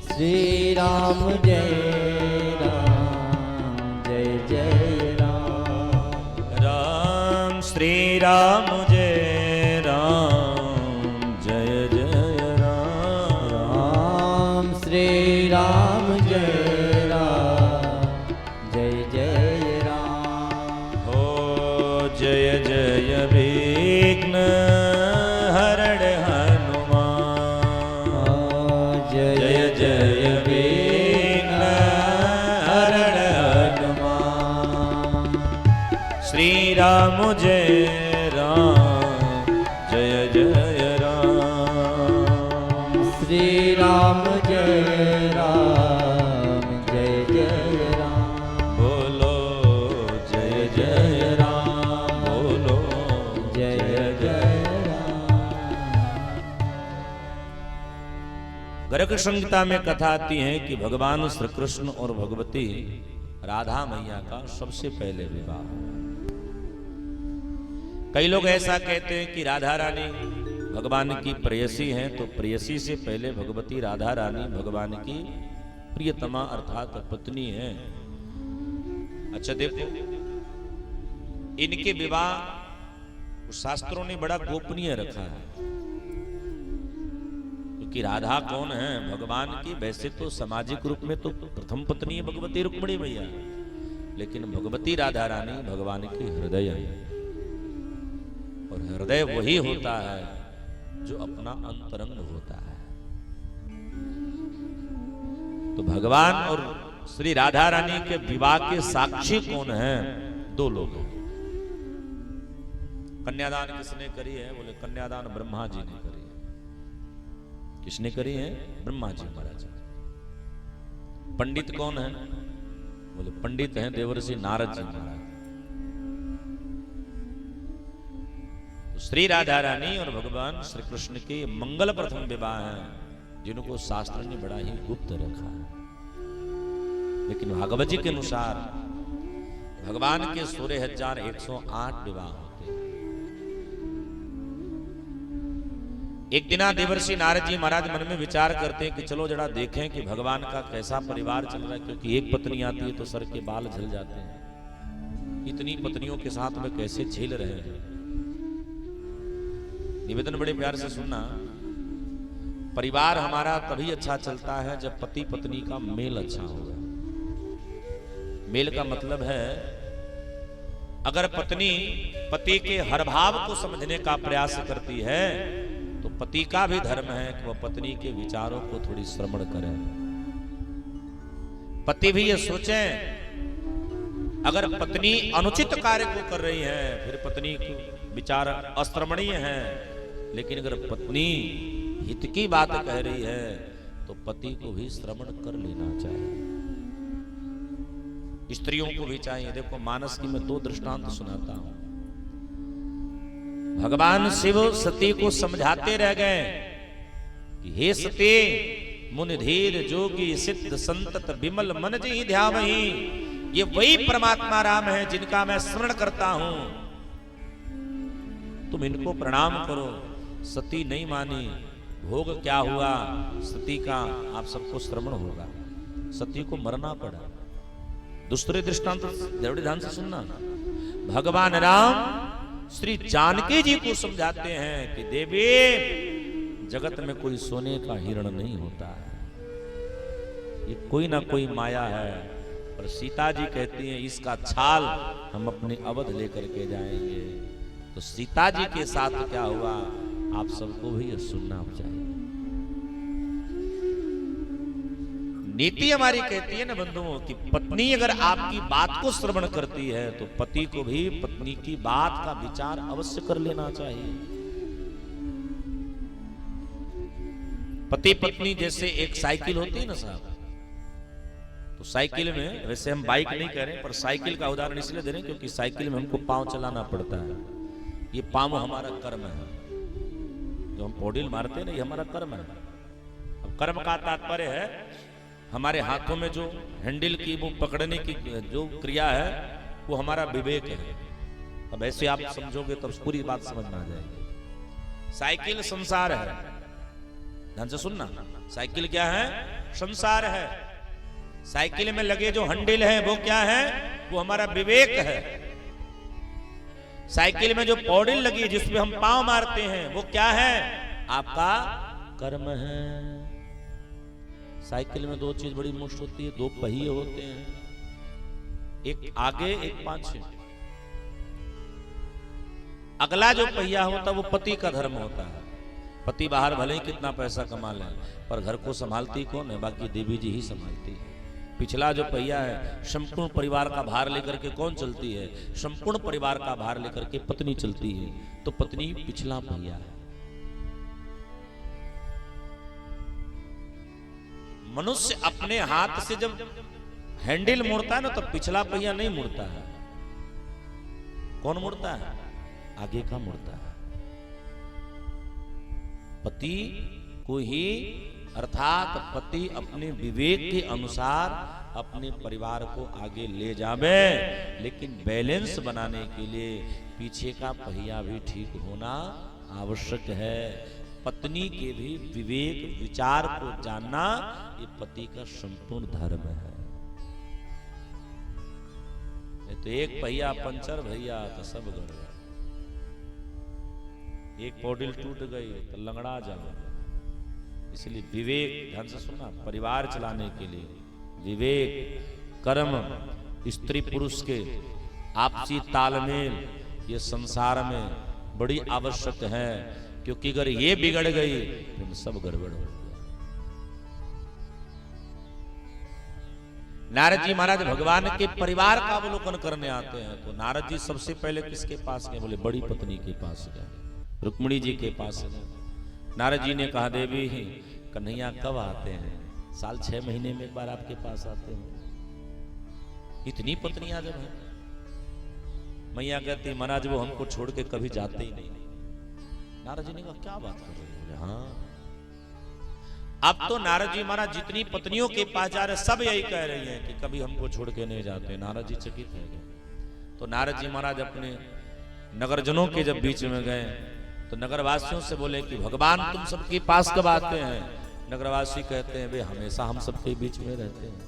S2: श्री राम जय राम जय जय राम।
S3: राम श्री राम जय राम जय जय राम।
S2: राम श्री राम जय
S3: जय जय विघ्न हरण हनुमान। जय जय विघ्न हरण हनुमान। श्री राम जय राम जय जय राम।
S2: श्री राम जय राम जय जय राम।
S3: बोलो जय जय राम, गर्ग संहिता में कथा आती है कि भगवान श्री कृष्ण और भगवती राधा मैया का सबसे पहले विवाह। कई लोग ऐसा कहते हैं कि राधा रानी भगवान की प्रेयसी हैं, तो प्रेयसी से पहले भगवती राधा रानी भगवान की प्रियतमा अर्थात पत्नी है। अच्छा देखो, इनके विवाह शास्त्रों ने बड़ा गोपनीय रखा है। कि राधा कौन है भगवान की, वैसे तो सामाजिक रूप में तो प्रथम पत्नी है भगवती रुक्मिणी मैया, लेकिन भगवती राधा रानी भगवान की हृदय है। और हृदय वही होता है जो अपना अंतरंग होता है। तो भगवान और श्री राधा रानी के विवाह के साक्षी कौन है? दो लोग हैं। कन्यादान किसने करी है? बोले कन्यादान ब्रह्मा जी ने करी है। किसने करी है? ब्रह्मा जी महाराज। पंडित कौन है? बोले पंडित हैं देवर्षि नारद जी महाराज। तो श्री राधा रानी और भगवान श्री कृष्ण के मंगल प्रथम विवाह हैं, जिनको शास्त्र ने बड़ा ही गुप्त रखा है। लेकिन भागवत जी के अनुसार भगवान के 16,108 विवाह होते हैं। एक दिन देवर्षि नारद जी महाराज मन में विचार करते हैं कि चलो जरा देखें कि भगवान का कैसा परिवार चल रहा है, क्योंकि एक पत्नी आती है तो सर के बाल झड़ जाते हैं। इतनी पत्नियों के साथ में कैसे झेल रहे हैं। निवेदन बड़े प्यार से सुनना, परिवार हमारा तभी अच्छा चलता है जब पति पत्नी का मेल अच्छा होगा। मेल का मतलब है अगर पत्नी पति के हर भाव को समझने का प्रयास करती है तो पति का भी धर्म है कि वह पत्नी के विचारों को थोड़ी श्रवण करे। पति भी ये सोचें, अगर पत्नी अनुचित कार्य को कर रही है फिर पत्नी के विचार अश्रवणीय है, लेकिन अगर पत्नी हित की बात कह रही है तो पति को भी श्रवण कर लेना चाहिए। स्त्रियों को भी चाहिए। देखो मानस की मैं 2 दृष्टांत सुनाता हूं। भगवान शिव सती को समझाते रह गए कि हे सती, मुनि धीर जोगी सिद्ध संतत विमल मन जी ध्यावही, ये वही परमात्मा राम है जिनका मैं स्मरण करता हूं, तुम इनको प्रणाम करो। सती नहीं मानी। भोग क्या हुआ सती का, आप सबको श्रवण होगा। सती को मरना पड़ा। दूसरे दृष्टांत ध्यान से सुनना। भगवान राम श्री जानकी जी को समझाते हैं कि देवी, जगत में कोई सोने का हिरण नहीं होता है, ये कोई ना कोई माया है। और सीता जी कहती हैं इसका छाल हम अपने अवध लेकर के जाएंगे। तो सीता जी के साथ क्या हुआ आप सबको भी ये सुनना चाहिए। नीति हमारी कहती है ना बंधुओं कि पत्नी अगर आपकी बात को श्रवण करती है तो पति को भी पत्नी की बात का विचार अवश्य कर लेना चाहिए। पति पत्नी जैसे एक साइकिल होती है ना साहब, तो साइकिल में, वैसे हम बाइक नहीं कह रहे पर साइकिल का उदाहरण इसलिए दे रहे हैं क्योंकि साइकिल में हमको पांव चलाना पड़ता है। ये पांव हमारा कर्म है, जो हम पौडील मारते हैं ना, ये हमारा कर्म है। अब कर्म का तात्पर्य है हमारे हाथों में जो हैंडल की वो पकड़ने की जो क्रिया है वो हमारा विवेक है। अब ऐसे आप समझोगे तब पूरी बात समझ में आ जाएगी। साइकिल संसार है, ध्यान से सुनना। साइकिल क्या है? संसार है। साइकिल में लगे जो हैंडल है वो क्या है? वो हमारा विवेक है। साइकिल में जो पौडिल लगी जिसमें हम पांव मारते हैं वो क्या है? आपका कर्म है। साइकिल में 2 चीज बड़ी मुश्किल होती है, 2 पहिए होते हैं, एक आगे एक पाछे। अगला जो पहिया होता है वो पति का धर्म होता है। पति बाहर भले ही कितना पैसा कमा ले पर घर को संभालती कौन है? बाकी देवी जी ही संभालती है। पिछला जो पहिया है संपूर्ण परिवार का भार लेकर के कौन चलती है? संपूर्ण परिवार का भार लेकर के पत्नी चलती है। तो पत्नी पिछला पहिया है। मनुष्य अपने हाथ से जब हैंडल मोड़ता है ना तो पिछला पहिया नहीं मुड़ता है। कौन मुड़ता है? आगे का मुड़ता है। पति को ही, अर्थात पति अपने विवेक के अनुसार अपने परिवार को आगे ले जावे, लेकिन बैलेंस बनाने के लिए पीछे का पहिया भी ठीक होना आवश्यक है। पत्नी के भी विवेक विचार को जानना ये पति का संपूर्ण धर्म है। तो एक पहिया पंचर भैया तो सब गड़बड़। एक पौडिल टूट गई तो लंगड़ा जाओ। इसलिए विवेक, ध्यान से सुनना, परिवार चलाने के लिए विवेक, कर्म, स्त्री पुरुष के आपसी तालमेल ये संसार में बड़ी आवश्यक है। क्योंकि अगर ये बिगड़ गई तो सब गड़बड़ हो गया। नारद जी महाराज भगवान के परिवार का अवलोकन करने आते हैं तो नारद जी सबसे पहले किसके पास गए? बोले बड़ी पत्नी के पास गए, रुक्मिणी जी के पास गए। नारद जी ने कहा देवी कन्हैया कब आते हैं? साल 6 महीने में एक बार आपके पास आते हैं। इतनी पत्नियां जब हैं? मैया कहती महाराज वो हमको छोड़ के कभी जाते ही नहीं। नारद जी ने कहा क्या बात कर रहे हो? हाँ। अब तो नारद जी महाराज जितनी पत्नियों के पास जा रहे सब यही कह रही हैं कि कभी हमको छोड़ के नहीं जाते। नारद जी चकित है गए। तो नारद जी महाराज अपने नगरजनों के जब बीच में गए तो नगरवासियों से बोले कि भगवान तुम सबके पास कब आते हैं? नगरवासी कहते हैं वे हमेशा हम सबके बीच में रहते हैं।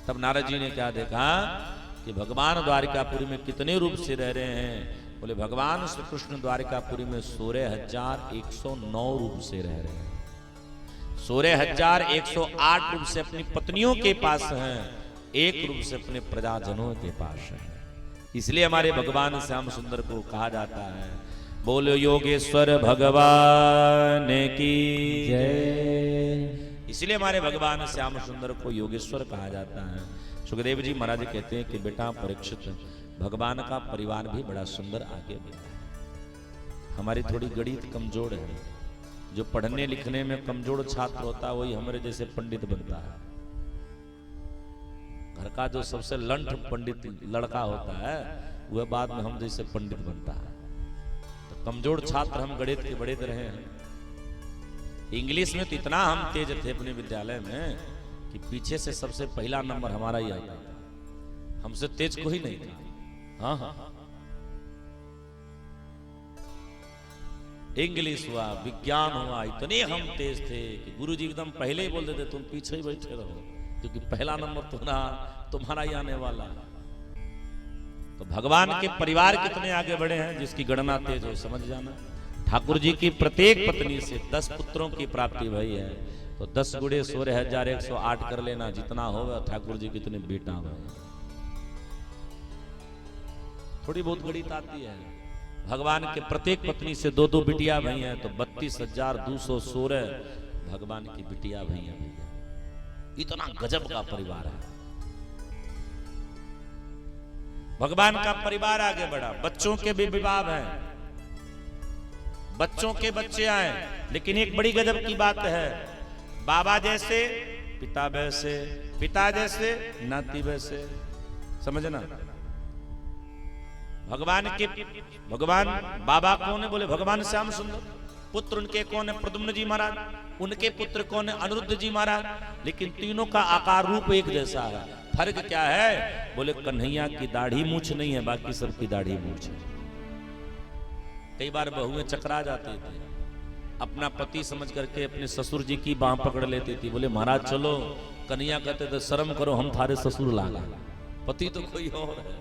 S3: तब नारद जी ने क्या देखा कि भगवान द्वारिकापुरी में कितने रूप से रह रहे हैं? बोले भगवान श्री कृष्ण द्वारिकापुरी में 16,109 रूप से रह रहे हैं। 16,108 रूप से अपनी पत्नियों के पास हैं, 1 रूप से अपने प्रजाजनों के पास हैं। इसलिए हमारे भगवान श्याम सुंदर को कहा जाता है बोलो योगेश्वर भगवान की
S2: जय।
S3: इसलिए हमारे भगवान श्याम सुंदर को योगेश्वर कहा जाता है। सुखदेव जी महाराज कहते हैं कि बेटा परीक्षित, भगवान का परिवार भी बड़ा सुंदर आगे बढ़ा है। हमारी थोड़ी गणित कमजोर है। जो पढ़ने लिखने में कमजोर छात्र होता है वही हमारे जैसे पंडित बनता है। घर का जो सबसे लंठ पंडित लड़का होता है वह बाद में हम जैसे पंडित बनता है। तो कमजोर छात्र हम गणित के बड़े रहे हैं। इंग्लिश में तो इतना हम तेज थे अपने विद्यालय में कि पीछे से सबसे पहला नंबर हमारा ही आता था। हमसे तेज कोई नहीं था। हाँ हाँ, इंग्लिश हुआ, विज्ञान हुआ, इतने हम तेज थे कि गुरुजी एकदम पहले ही बोल देते तुम पीछे ही बैठे रहो, क्योंकि पहला नंबर तुम्हारा ही आने वाला। तो भगवान के परिवार कितने आगे बढ़े हैं जिसकी गणना तेज हो, समझ जाना। ठाकुर जी की प्रत्येक पत्नी से 10 पुत्रों की प्राप्ति भई है। तो 10 गुणे 16,108 कर लेना, जितना होगा ठाकुर जी कितने बेटा हुए। थोड़ी बहुत गणित आती है। भगवान के प्रत्येक पत्नी से 2-2 बिटिया भई हैं, तो 32,216 भगवान की बिटिया भई हैं भैया। इतना गजब का परिवार है। भगवान का परिवार आगे बढ़ा। बच्चों के भी विवाह हैं, बच्चों के बच्चे आए, लेकिन एक बड़ी गजब की बात है, बाबा जैसे पिता वैसे, पिता जैसे नाती वैसे। समझना, भगवान बाबा कौन है? बोले भगवान श्याम सुंदर। पुत्र उनके कौन है? प्रद्युम्न जी महाराज। उनके पुत्र कौन है? अनिरुद्ध जी महाराज। लेकिन तीनों का आकार रूप एक जैसा है। फर्क क्या है? बोले कन्हैया की दाढ़ी मूछ नहीं है, बाकी सबकी दाढ़ी मूछ है। कई बार बहुएं चकरा जाती थी, अपना पति समझ करके अपने ससुर जी की बांह पकड़ लेती थी। बोले महाराज चलो, कन्हैया कहते थे शर्म करो, हम थारे ससुर लागा, पति तो कोई और है।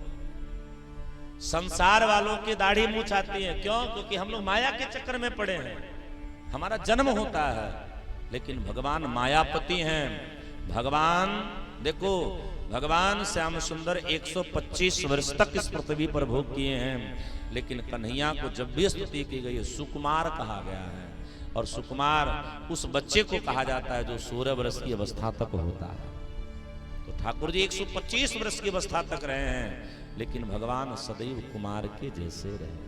S3: संसार वालों की दाढ़ी मूछ आती है, क्यों? क्योंकि हम लोग माया के चक्कर में पड़े हैं, हमारा जन्म होता है। लेकिन भगवान मायापति हैं। भगवान देखो, भगवान श्याम सुंदर 125 वर्ष तक इस पृथ्वी पर भोग किए हैं, लेकिन कन्हैया को जब भी स्तुति की गई है सुकुमार कहा गया है। और सुकुमार उस बच्चे को कहा जाता है जो 16 वर्ष की अवस्था तक होता है। तो ठाकुर जी 125 वर्ष की अवस्था तक रहे हैं, लेकिन भगवान सदैव कुमार के जैसे रहे।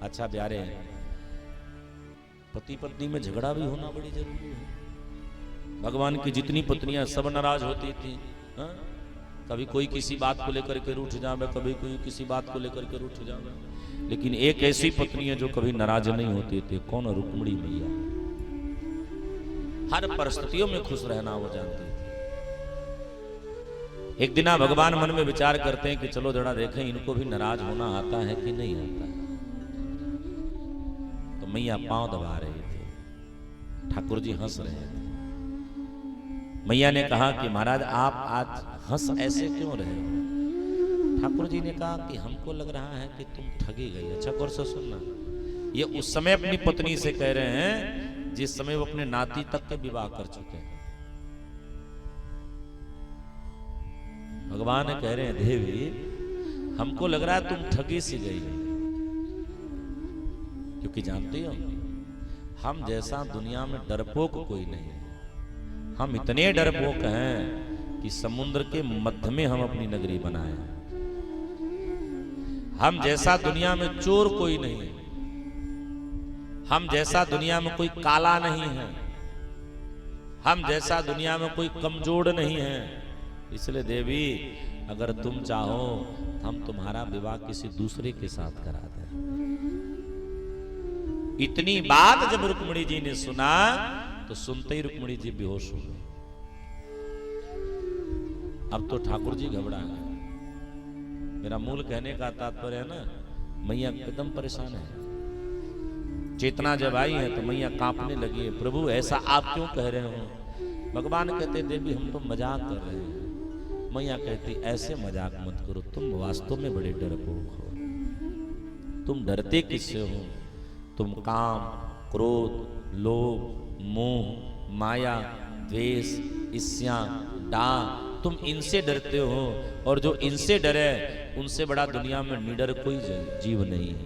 S3: अच्छा प्यारे, पति पत्नी में झगड़ा भी होना बड़ी जरूरी है। भगवान की जितनी पत्नियां सब नाराज होती थी। हाँ? कभी कोई किसी बात को लेकर के रूठ जावे, कभी कोई किसी बात को लेकर के रूठ जावे, लेकिन एक ऐसी पत्नी है जो कभी नाराज नहीं होती थी। कौन? रुक्मिणी मैया। हर परिस्थितियों में खुश रहना वो जानती थी। एक दिन भगवान मन में विचार करते हैं कि चलो जरा देखें इनको भी नाराज होना आता है कि नहीं आता है। तो मैया पांव दबा रहे थे, ठाकुर जी हंस रहे थे। मैया ने कहा कि महाराज आप आज हंस ऐसे क्यों रहे हो? ठाकुर जी ने कहा कि हमको लग रहा है कि तुम ठगी गई। अच्छा गौर से सुनना, ये उस समय अपनी पत्नी से कह रहे हैं जिस समय वो अपने नाती तक के विवाह कर चुके हैं। भगवान कह रहे हैं देवी हमको लग रहा है तुम ठगी सी गई, क्योंकि जानती हो हम जैसा दुनिया में डरपोक कोई नहीं। हम इतने डरपोक हैं कि समुद्र के मध्य में हम अपनी नगरी बनाए। हम जैसा दुनिया में चोर कोई नहीं है, हम जैसा दुनिया में कोई काला नहीं है, हम जैसा दुनिया में कोई कमजोर नहीं है। इसलिए देवी अगर तुम चाहो हम तुम्हारा विवाह किसी दूसरे के साथ करा दें। इतनी बात जब रुक्मिणी जी ने सुना तो सुनते ही रुक्मिणी जी बेहोश हो गए। अब तो ठाकुर जी घबरा गए। मेरा मूल कहने का तात्पर्य है ना, मैया एकदम परेशान है। चेतना जब आई है तो मैया कांपने लगी है। प्रभु ऐसा आप क्यों कह रहे हो? भगवान कहते देवी हम तो मजाक कर रहे हैं। मैया कहती ऐसे मजाक मत करो, तुम वास्तव में बड़े डरपोक हो। तुम डरते किससे हो? तुम काम, क्रोध, लोभ, मोह, माया, द्वेष, ईर्ष्या, डाह, तुम इनसे डरते हो। और जो इनसे डरे उनसे बड़ा दुनिया में निडर कोई जीव नहीं है।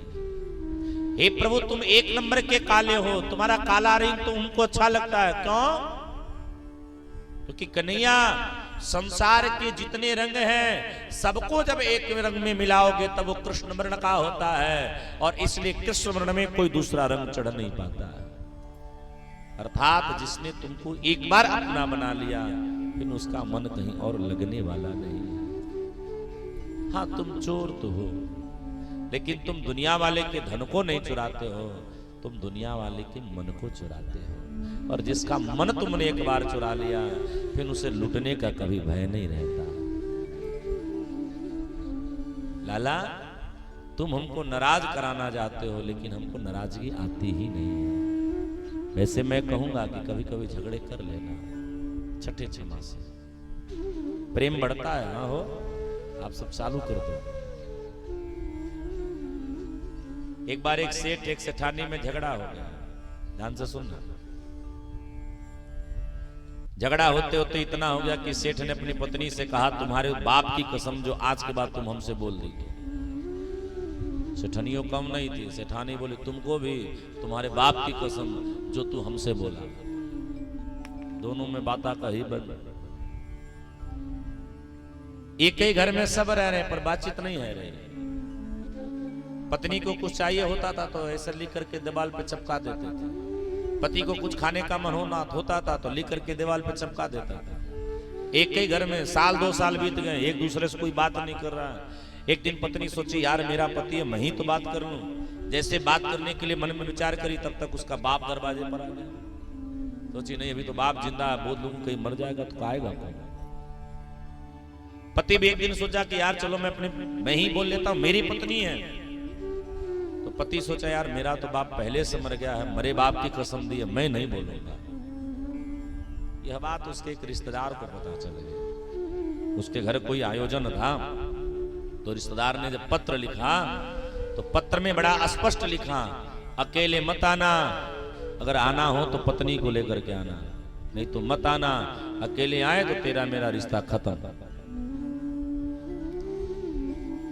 S3: हे प्रभु तुम एक नंबर के काले हो, तुम्हारा काला रंग तो उनको अच्छा लगता है। क्यों? क्योंकि कन्हैया संसार के जितने रंग हैं सबको जब एक रंग में मिलाओगे तब वो कृष्ण वर्ण का होता है, और इसलिए कृष्ण वर्ण में कोई दूसरा रंग चढ़ नहीं पाता। अर्थात जिसने तुमको एक बार अपना बना लिया फिर उसका मन कहीं और लगने वाला नहीं है। हाँ तुम चोर तो हो, लेकिन तुम दुनिया वाले के धन को नहीं चुराते हो, तुम दुनिया वाले के मन को चुराते हो। और जिसका मन तुमने एक बार चुरा लिया फिर उसे लूटने का कभी भय नहीं रहता। लाला तुम हमको नाराज कराना चाहते हो, लेकिन हमको नाराजगी आती ही नहीं है। वैसे मैं कहूंगा कि कभी कभी झगड़े कर लेना छठे क्षमा से, प्रेम बढ़ता है। हाँ हो, आप सब चालू कर दो। एक बार एक सेठ एक सेठानी में झगड़ा हो गया, ध्यान से सुनना। झगड़ा होते होते इतना हो गया कि सेठ ने अपनी पत्नी से कहा तुम्हारे बाप की कसम जो आज के बाद तुम हमसे बोल दी। सेठनियों कम नहीं थी, सेठानी बोली तुमको भी तुम्हारे बाप की कसम जो तू हमसे बोला। दोनों में बाता कही बंद। एक ही घर में सब रह रहे पर बातचीत नहीं है रही। पत्नी को कुछ चाहिए होता था तो ऐसे लिख करके दीवार पे चिपका देते थे। पति को कुछ खाने का मन होता था तो लिख करके दीवार पे चिपका देता था। एक ही घर में साल 2 साल बीत गए, एक दूसरे से कोई बात नहीं कर रहा है। एक दिन पत्नी सोची यार मेरा पति है, मैं ही तो बात कर लूं। जैसे बात करने के लिए मन में विचार करी तब तक उसका बाप दरवाजे पर आ गया। सोची नहीं अभी तो बाप जिंदा है, बोल लूं कहीं मर जाएगा तो आएगा कौन। पति भी एक दिन सोचा कि यार चलो मैं ही बोल लेता हूं, मेरी पत्नी है। तो पति सोचा यार मेरा तो बाप पहले से मर गया है, मरे बाप की कसम दी है, मैं नहीं बोलूंगा। यह बात उसके एक रिश्तेदार को पता चल गई। उसके घर कोई आयोजन था तो रिश्तेदार ने जब पत्र लिखा तो पत्र में बड़ा स्पष्ट लिखा अकेले मत आना, अगर आना हो तो पत्नी को लेकर के आना, नहीं तो मत आना। अकेले आए तो तेरा मेरा रिश्ता खत्म।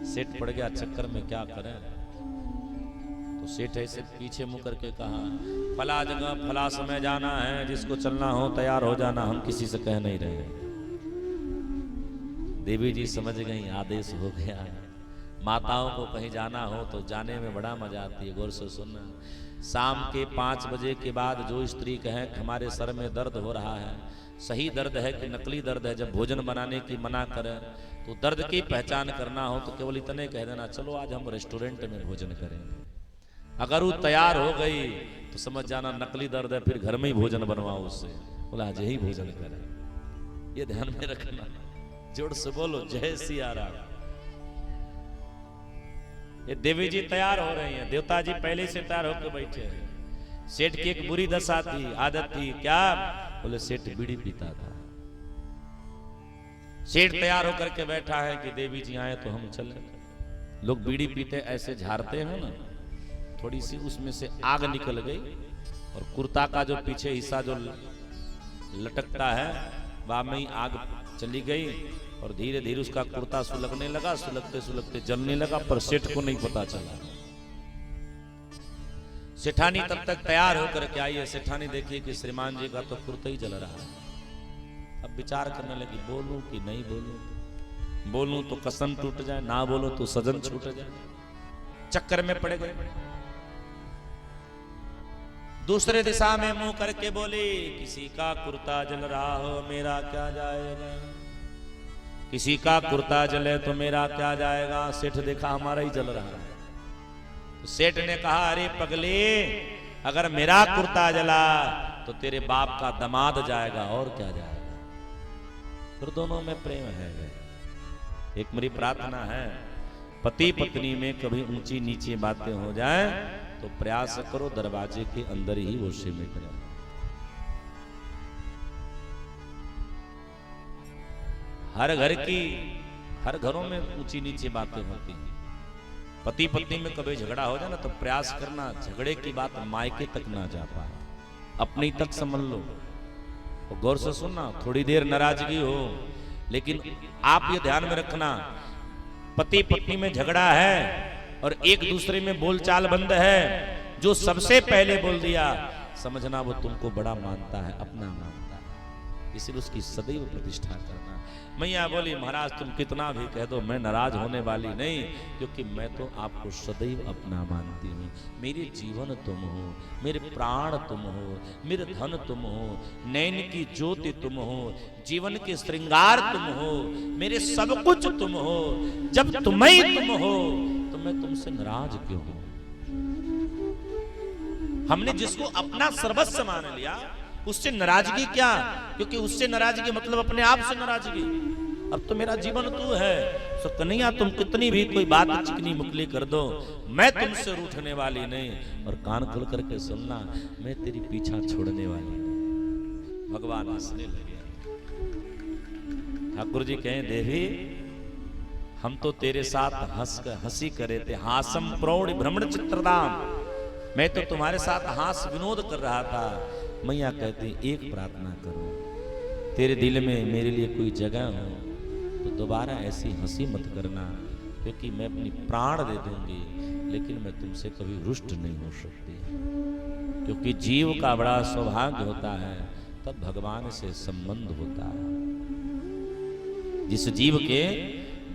S3: सेठ पड़ गया चक्कर में, क्या करें। तो सेठ ऐसे पीछे मुंह करके कहा फला जगह फला समय जाना है, जिसको चलना हो तैयार हो जाना, हम किसी से कह नहीं रहे। देवी जी समझ गई आदेश हो गया है। माताओं को कहीं जाना हो तो जाने में बड़ा मजा आती है। गौर से सुनना, शाम के 5 बजे के बाद जो स्त्री कहे हमारे सर में दर्द हो रहा है, सही दर्द है कि नकली दर्द है, जब भोजन बनाने की मना करें तो दर्द की पहचान करना हो तो केवल इतने कह देना चलो आज हम रेस्टोरेंट में भोजन करेंगे। अगर वो तैयार हो गई तो समझ जाना नकली दर्द है, फिर घर में ही भोजन बनवाओ उससे, बोला आज यही भोजन करें। ये ध्यान में रखना। जोर से बोलो जय सिया राम। ये देवी जी तैयार हो रही हैं, देवता जी पहले से तैयार होकर बैठे हैं। सेठ की एक बुरी दशा थी, आदत थी, क्या? बोले सेठ बीड़ी पीता था। सेठ तैयार होकर के बैठा है कि देवी जी आए तो हम चले। लोग बीड़ी पीते ऐसे झाड़ते हैं ना, थोड़ी सी उसमें से आग निकल गई और कुर्ता का जो पीछे हिस्सा जो लटकता है वहां में ही आग चली गई और धीरे धीरे उसका कुर्ता सुलगने लगा। सुलगते सुलगते जलने लगा, पर सेठ को नहीं पता चला। सेठानी तब तक तैयार होकर के आई है। सेठानी देखी कि श्रीमान जी का तो कुर्ता ही जल रहा है। अब विचार करने लगी बोलूं कि नहीं बोलूं, बोलूं तो कसम टूट जाए, ना बोलूं तो सजन छूट जाए। चक्कर में पड़ गए। दूसरे दिशा में मुंह करके बोली किसी का कुर्ता जल रहा हो मेरा क्या जाएगा, किसी का कुर्ता जले तो मेरा क्या जाएगा। सेठ देखा हमारा ही जल रहा है। तो सेठ ने कहा अरे पगले, अगर मेरा कुर्ता जला तो तेरे बाप का दामाद जाएगा और क्या जाएगा। फिर दोनों में प्रेम है। एक मेरी प्रार्थना है, पति पत्नी में कभी ऊंची नीची बातें हो जाए तो प्रयास करो दरवाजे के अंदर ही वो सिमट जाए। हर घरों में ऊंची नीची बातें होती हैं। पति पत्नी में कभी झगड़ा हो जाए ना तो प्रयास करना झगड़े की बात मायके तक ना जा पाए, अपनी तक समझ लो। और गौर से सुनना, थोड़ी देर नाराजगी हो लेकिन आप ये ध्यान में रखना, पति पत्नी में झगड़ा है और एक दूसरे में बोलचाल बंद है जो सबसे पहले बोल दिया, समझना वो तुमको बड़ा मानता है, अपना मानता है, इसलिए उसकी सदैव प्रतिष्ठा करना। मैया बोली महाराज तुम कितना भी कह दो, मैं नाराज होने वाली नहीं, क्योंकि मैं तो आपको सदैव अपना मानती हूँ। मेरे जीवन तुम हो, मेरे प्राण तुम हो, मेरे धन तुम हो, नैन की ज्योति तुम हो, जीवन के श्रृंगार तुम हो, मेरे सब कुछ तुम हो। जब तुम ही तुम हो तो मैं तुमसे नाराज क्यों हूं? हमने जिसको अपना सर्वस्व मान लिया उससे नाराजगी क्या? क्योंकि उससे नाराजगी मतलब अपने आप से नाराजगी। अब तो मेरा जीवन तू है, सो कन्हैया तुम कितनी भी कोई बात चिकनी मुकली कर दो, मैं तुमसे रूठने वाली नहीं। और कान खोल करके सुनना, मैं तेरी पीछा छोड़ने वाली नहीं। भगवान हंसने लगे। ठाकुर जी कहें देवी हम तो तेरे साथ हंसी करे थे, हासम प्रौढ़ भ्रमण चित्रदाम, मैं तो तुम्हारे साथ हास विनोद कर रहा था। मैया कहती एक प्रार्थना करो, तेरे दिल में मेरे लिए कोई जगह हो तो दोबारा ऐसी हंसी मत करना, क्योंकि मैं अपनी प्राण दे दूंगी लेकिन मैं तुमसे कभी रुष्ट नहीं हो सकती। क्योंकि जीव का बड़ा सौभाग्य होता है तब भगवान से संबंध होता है। जिस जीव के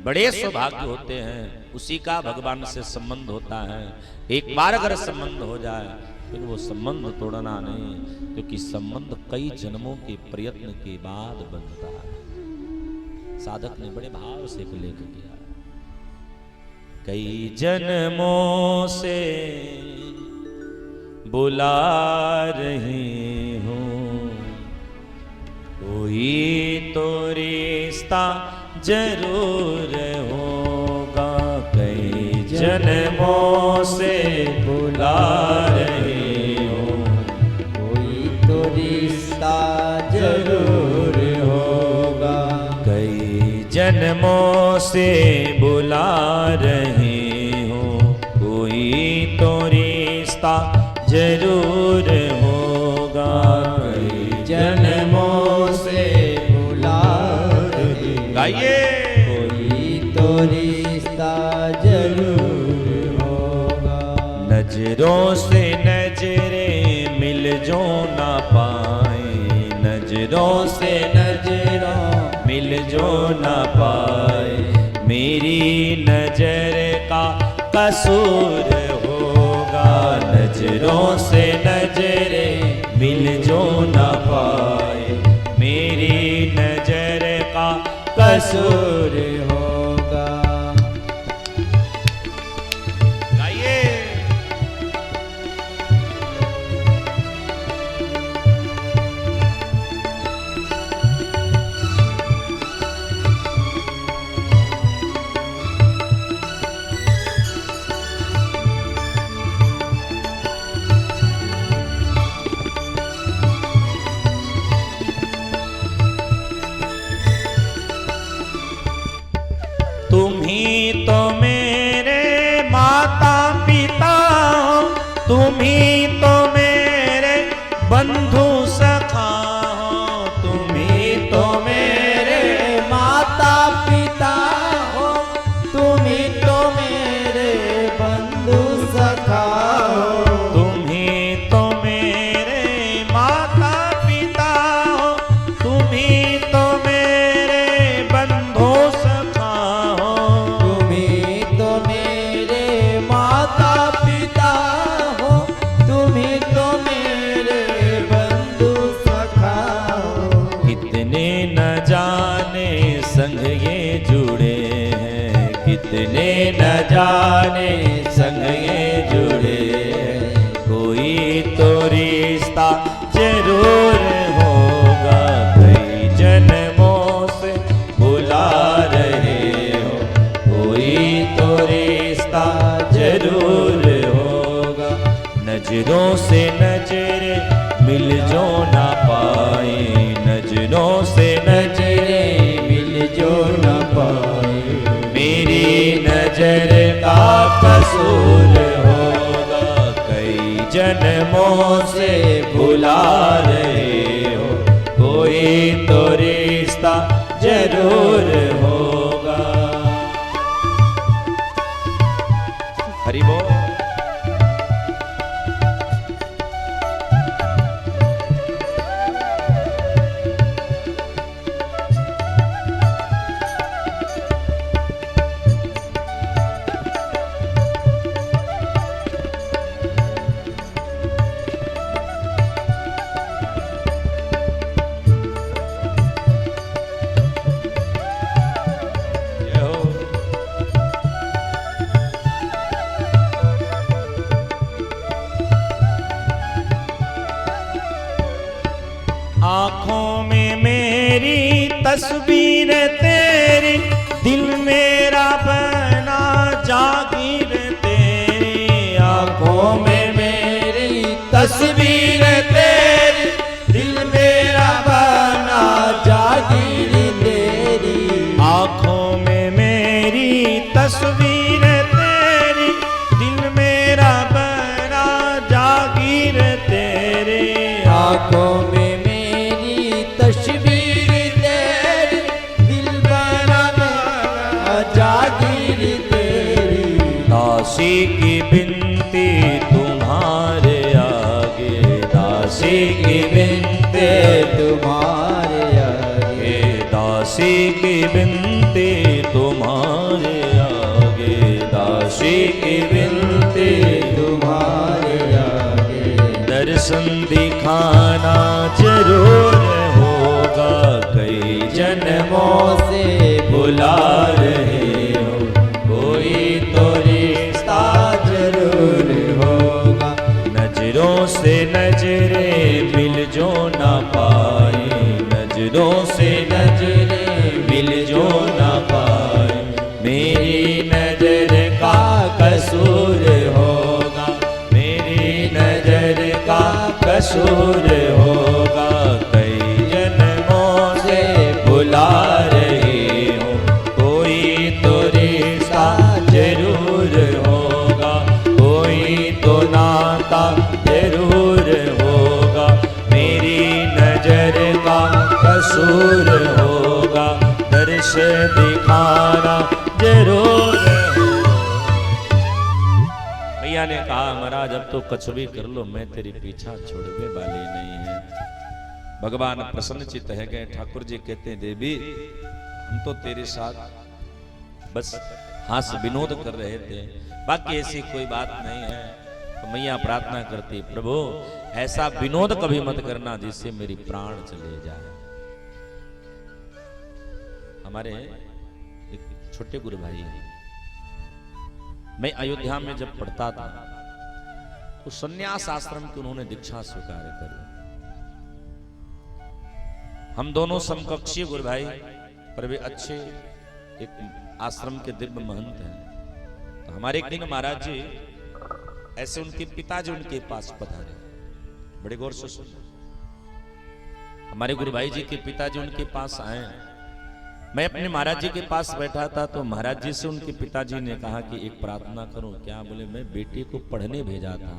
S3: बड़े सौभाग्य होते हैं उसी का भगवान से संबंध होता है। एक बार अगर संबंध हो जाए फिर वो संबंध तोड़ना नहीं, क्योंकि संबंध कई जन्मों के प्रयत्न के बाद बनता है। साधक ने बड़े भाव से एक लेख किया, कई जन्मों से बुला रही हूं, कोई तो रिश्ता जरूर होगा। कई जन्मों से बुला रही हूं,
S2: कोई तो रिश्ता जरूर होगा।
S3: कई जन्मों से बुला रही हूं, कोई तो रिश्ता जरूर होगा।
S2: कई जन्मों से बुला रही हूं,
S3: गाइए
S2: कोई तो रिश्ता जरूर होगा।
S3: नजरों से नजरें मिल जो ना पाए, नजरों से नजरों मिल जो ना पाए, मेरी नजर का कसूर होगा। नजरों से नजरें मिल जो ना पाए, मेरी नजर का कसूर
S2: होगा।
S3: गाइए तुम ही तो मेरे माता पिता हो, तुम ही तो मेरे बंधु सखा हो, तुम ही तो मेरे
S2: माता पिता हो, तुम ही तो मेरे बंधु सखा हो।
S3: तुम ही तो मेरे माता पिता हो, तुम ही तो मेरे बंधु सखा हो।
S2: तुम ही तो मेरे माता पिता हो, तुम ही तो मेरे बंधु सखा हो।
S3: कितने न जाने संग ये जुड़े हैं, कितने न जाने संग ये जुड़े हैं, कोई तो रिश्ता जरूर होगा। कई जन्मों से बुला रहे हो, कोई तो रिश्ता जरूर होगा। नजरों से नजरें मिल जो ना पाए, नजरों से नजरें
S2: मिल जो न पाए,
S3: मेरी नजर का कसूर होगा। कई जन्मों से बुला रहे हो, कोई तो रिश्ता जरूर होगा। हरि बोल। तस्वीर तेरी दिल मेरा बना जागीर तेरी आंखों में मेरी तस्वीर तेरी दिल मेरा बना जागीर तेरी आंखों में मेरी तस्वीर तेरी दिल मेरा बना जागीर तेरी
S2: आंखों में मेरी तस्वीर तेरी दिल बना जागीर तेरी
S3: दासी की बिनती तुम्हारे आगे दासी की बिनती
S2: तुम्हारे आगे
S3: दासी की बिनती तुम्हारे आगे दासी की बिनती
S2: तुम्हारे आगे
S3: दर्शन दिखाना जरूर होगा कई जन्मों से बुला रहे हो कोई तो रिश्ता
S2: जरूर होगा
S3: नजरों से नजरें मिल जो ना पाए नजरों से नजरें मिल जो ना पाए मेरी नजर का कसूर होगा मेरी नजर का कसूर होगा कई जन्मों से बुला रही हो कोई तो रिश्ता जरूर होगा कोई तो नाता जरूर होगा मेरी नजर का कसूर होगा दर्श दिखाना जरूर होगा। भैया ने कहा महाराज अब तो कुछ भी कर लो मैं तेरी पीछा छोड़ने वाली नहीं है। भगवान प्रसन्न चित्त है गए ठाकुर जी कहते हैं देवी हम तो तेरे साथ बस हास विनोद कर रहे थे बाकी ऐसी कोई बात नहीं है। तो मैया प्रार्थना करती प्रभु ऐसा विनोद कभी मत करना जिससे मेरी प्राण चले जाए। हमारे एक छोटे गुरु भाई हैं मैं अयोध्या में जब पढ़ता था तो संन्यास आश्रम की उन्होंने दीक्षा स्वीकार करी। हम दोनों समकक्षीय गुरु भाई पर वे अच्छे एक आश्रम के दिव्य महंत हैं। तो हमारे एक दिन महाराज जी ऐसे उनके पिताजी उनके पास पधारे बड़े गौर से सुन हमारे गुरु भाई जी के पिताजी उनके पास आए। मैं अपने महाराज जी के पास बैठा था तो महाराज जी से उनके पिताजी ने कहा कि एक प्रार्थना करूं क्या। बोले मैं बेटे को पढ़ने भेजा था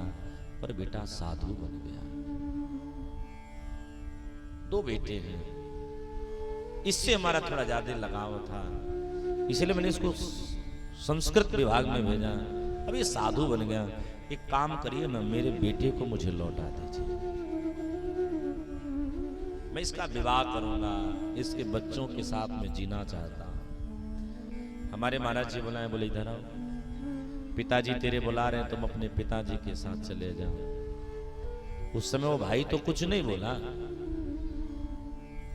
S3: पर बेटा साधु बन गया। 2 बेटे हैं इससे हमारा थोड़ा ज्यादा लगाव था इसलिए मैंने इसको संस्कृत विभाग में भेजा। अब ये साधु बन गया एक काम करिए ना मेरे बेटे को मुझे लौटा दीजिए मैं इसका विवाह करूंगा इसके बच्चों के साथ में जीना चाहता हूं। हमारे महाराज जी बुलाए बोले इधर आओ पिताजी तेरे बुला रहे हैं तुम अपने पिताजी के साथ चले जाओ। उस समय वो भाई तो कुछ नहीं बोला।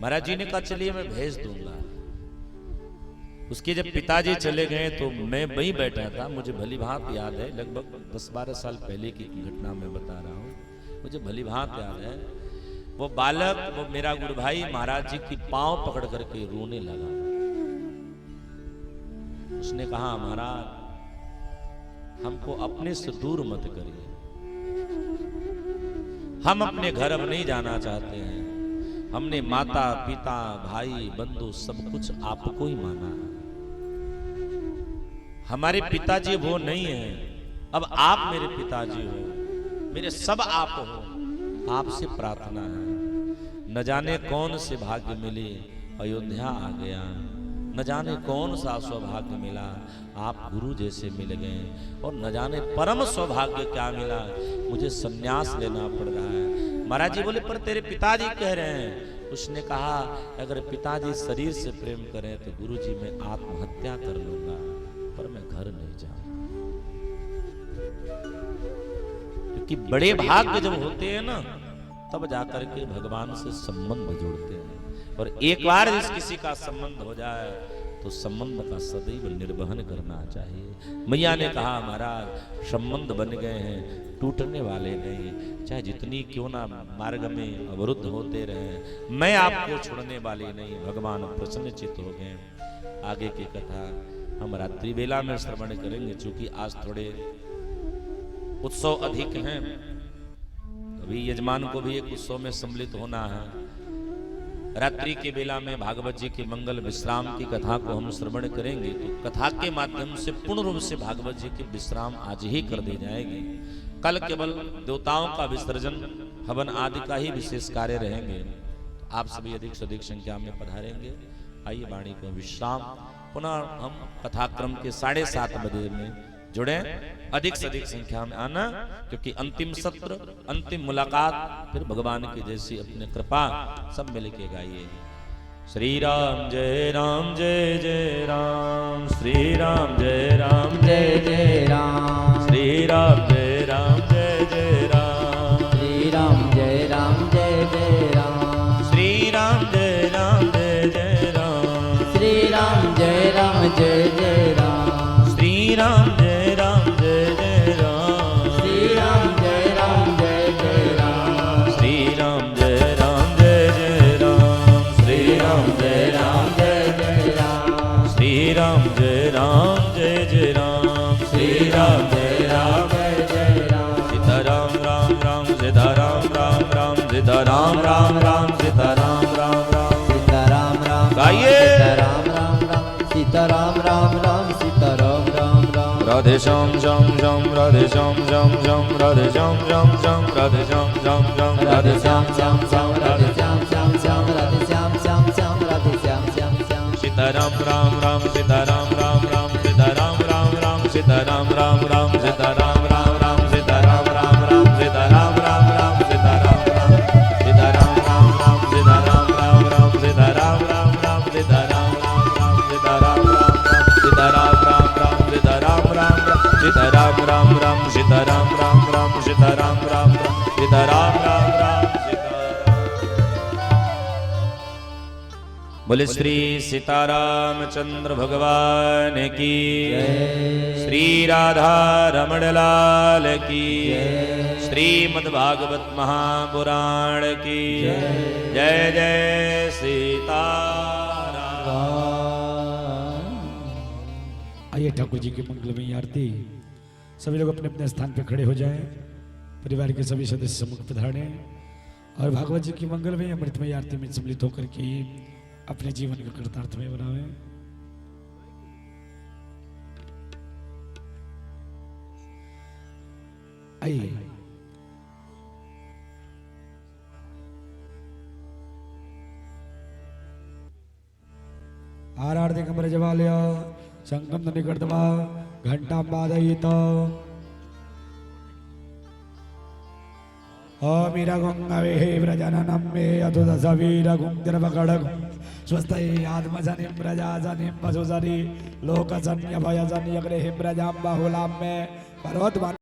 S3: महाराज जी ने कहा चलिए मैं भेज दूंगा। उसके जब पिताजी चले गए तो मैं वहीं बैठा था। मुझे भली भांत याद है लगभग 10-12 साल पहले की घटना मैं बता रहा हूं मुझे भली भांत याद है। वो बालक वो मेरा गुरु भाई महाराज जी की पांव पकड़ करके रोने लगा। उसने कहा महाराज हमको अपने से दूर मत करिए हम अपने घर अब नहीं जाना चाहते हैं। हमने माता पिता भाई बंधु सब कुछ आपको ही माना है। हमारे पिताजी वो नहीं है अब आप मेरे पिताजी हो मेरे सब आप हो। आपसे प्रार्थना है न जाने कौन से भाग्य मिले अयोध्या आ गया न जाने कौन सा सौभाग्य मिला आप गुरु जैसे मिल गए और न जाने परम सौभाग्य क्या मिला मुझे संन्यास लेना पड़ रहा है। महाराज जी बोले पर तेरे पिताजी कह रहे हैं। उसने कहा अगर पिताजी शरीर से प्रेम करें तो गुरुजी मैं आत्महत्या कर लूंगा पर मैं घर नहीं जाऊंगा। क्योंकि बड़े भाग्य जब होते हैं ना तब जाकर के भगवान से संबंध जोड़ते हैं और एक बार जिस किसी का संबंध हो जाए तो संबंध का सदैव निर्वहन करना चाहिए। मैया ने कहा महाराज संबंध बन गए हैं, टूटने वाले नहीं, चाहे जितनी क्यों ना मार्ग में अवरुद्ध होते रहे, मैं आपको छोड़ने वाली नहीं। भगवान प्रसन्नचित्त हो गए। आगे की कथा हम रात्रि बेला में श्रवण करेंगे, क्योंकि आज थोड़े उत्सव अधिक हैं। अभी यजमान को भी एक उत्सव में सम्मिलित होना है। रात्रि के बेला में भागवत जी के मंगल विश्राम की कथा को हम श्रवण करेंगे, तो कथा के माध्यम से पूर्ण रूप से भागवत जी के विश्राम आज ही कर दी जाएगी। कल केवल देवताओं का विसर्जन, हवन आदि का ही विशेष कार्य रहेंगे। आप सभी अधिक से अधिक संख्या में पधारेंगे। आइए वाणी को विश्राम। पुनः हम कथाक्रम के 7:30 बजे में जुड़े। अधिक से अधिक संख्या में आना, क्योंकि अंतिम सत्र, अंतिम मुलाकात फिर भगवान की जैसी अपने कृपा सब मिल के गाइए। श्री राम जय राम जय जय राम, श्री राम जय राम
S2: जय जय राम,
S3: श्री राम जय राम जय जय राम,
S2: श्री राम जय राम जय जय राम,
S3: श्री राम जय राम जय जय राम,
S2: श्री राम जय राम जय जय राम,
S3: श्री राम जय राम जय जय राम,
S2: श्री राम जय राम जय जय राम,
S3: श्री राम जय राम जय जय राम, श्री राम जय राम
S2: जय जय राम,
S3: श्री राम जय राम जय जय राम, श्री राम जय राम
S2: जय जय राम,
S3: सीताराम राम राम सीताराम राम राम सीताराम राम राम सीताराम राम राम
S2: सीताराम राम
S3: गाइए।
S2: सीताराम राम राम, सीताराम राम राम, सीताराम राम राम,
S3: राधे श्याम श्याम श्याम, राधे श्याम श्याम श्याम, राधे श्याम श्याम श्याम, राधे श्याम श्याम श्याम,
S2: राधे श्याम श्याम श्याम, राधे श्याम श्याम श्याम, राधे श्याम श्याम श्याम, राधे श्याम श्याम श्याम,
S3: सीताराम राम राम सीताराम राम राम सीताराम राम राम सीताराम राम राम सीताराम राम राम सीताराम राम राम सीताराम राम राम सीताराम राम सीताराम राम राम सीताराम राम राम सीताराम राम राम सीताराम राम राम सीताराम राम राम सीताराम राम राम सीताराम राम राम सीताराम राम राम सीताराम राम राम सीताराम राम राम सीताराम राम राम। बोले श्री सीतारामचंद्र भगवान की, श्री राधा रमण लाल की, श्रीमद्भागवत महापुराण की जय जय सीताराम।
S4: आइए ठाकुर जी की मंगलमयी आरती। सभी लोग अपने अपने स्थान पर खड़े हो जाएं, परिवार के सभी सदस्य सम्मुख पधारें और भागवत जी की मंगलमयी अमृतमयी आरती में सम्मिलित होकर के अपने जीवन को कृतार्थमय बनावें। आइए आरार्थे कमर जवालय संगम निकटवा घंटा बादयित मीरगुंगवे व्रजननं मे अधुदशवीरगुं द्रवगडगुं स्वस्ति आत्मजनिं प्रजाजनिं पशुजनि लोकजन्यभयजन्यगृहिं प्रजां बहुलां मे पर्वतवन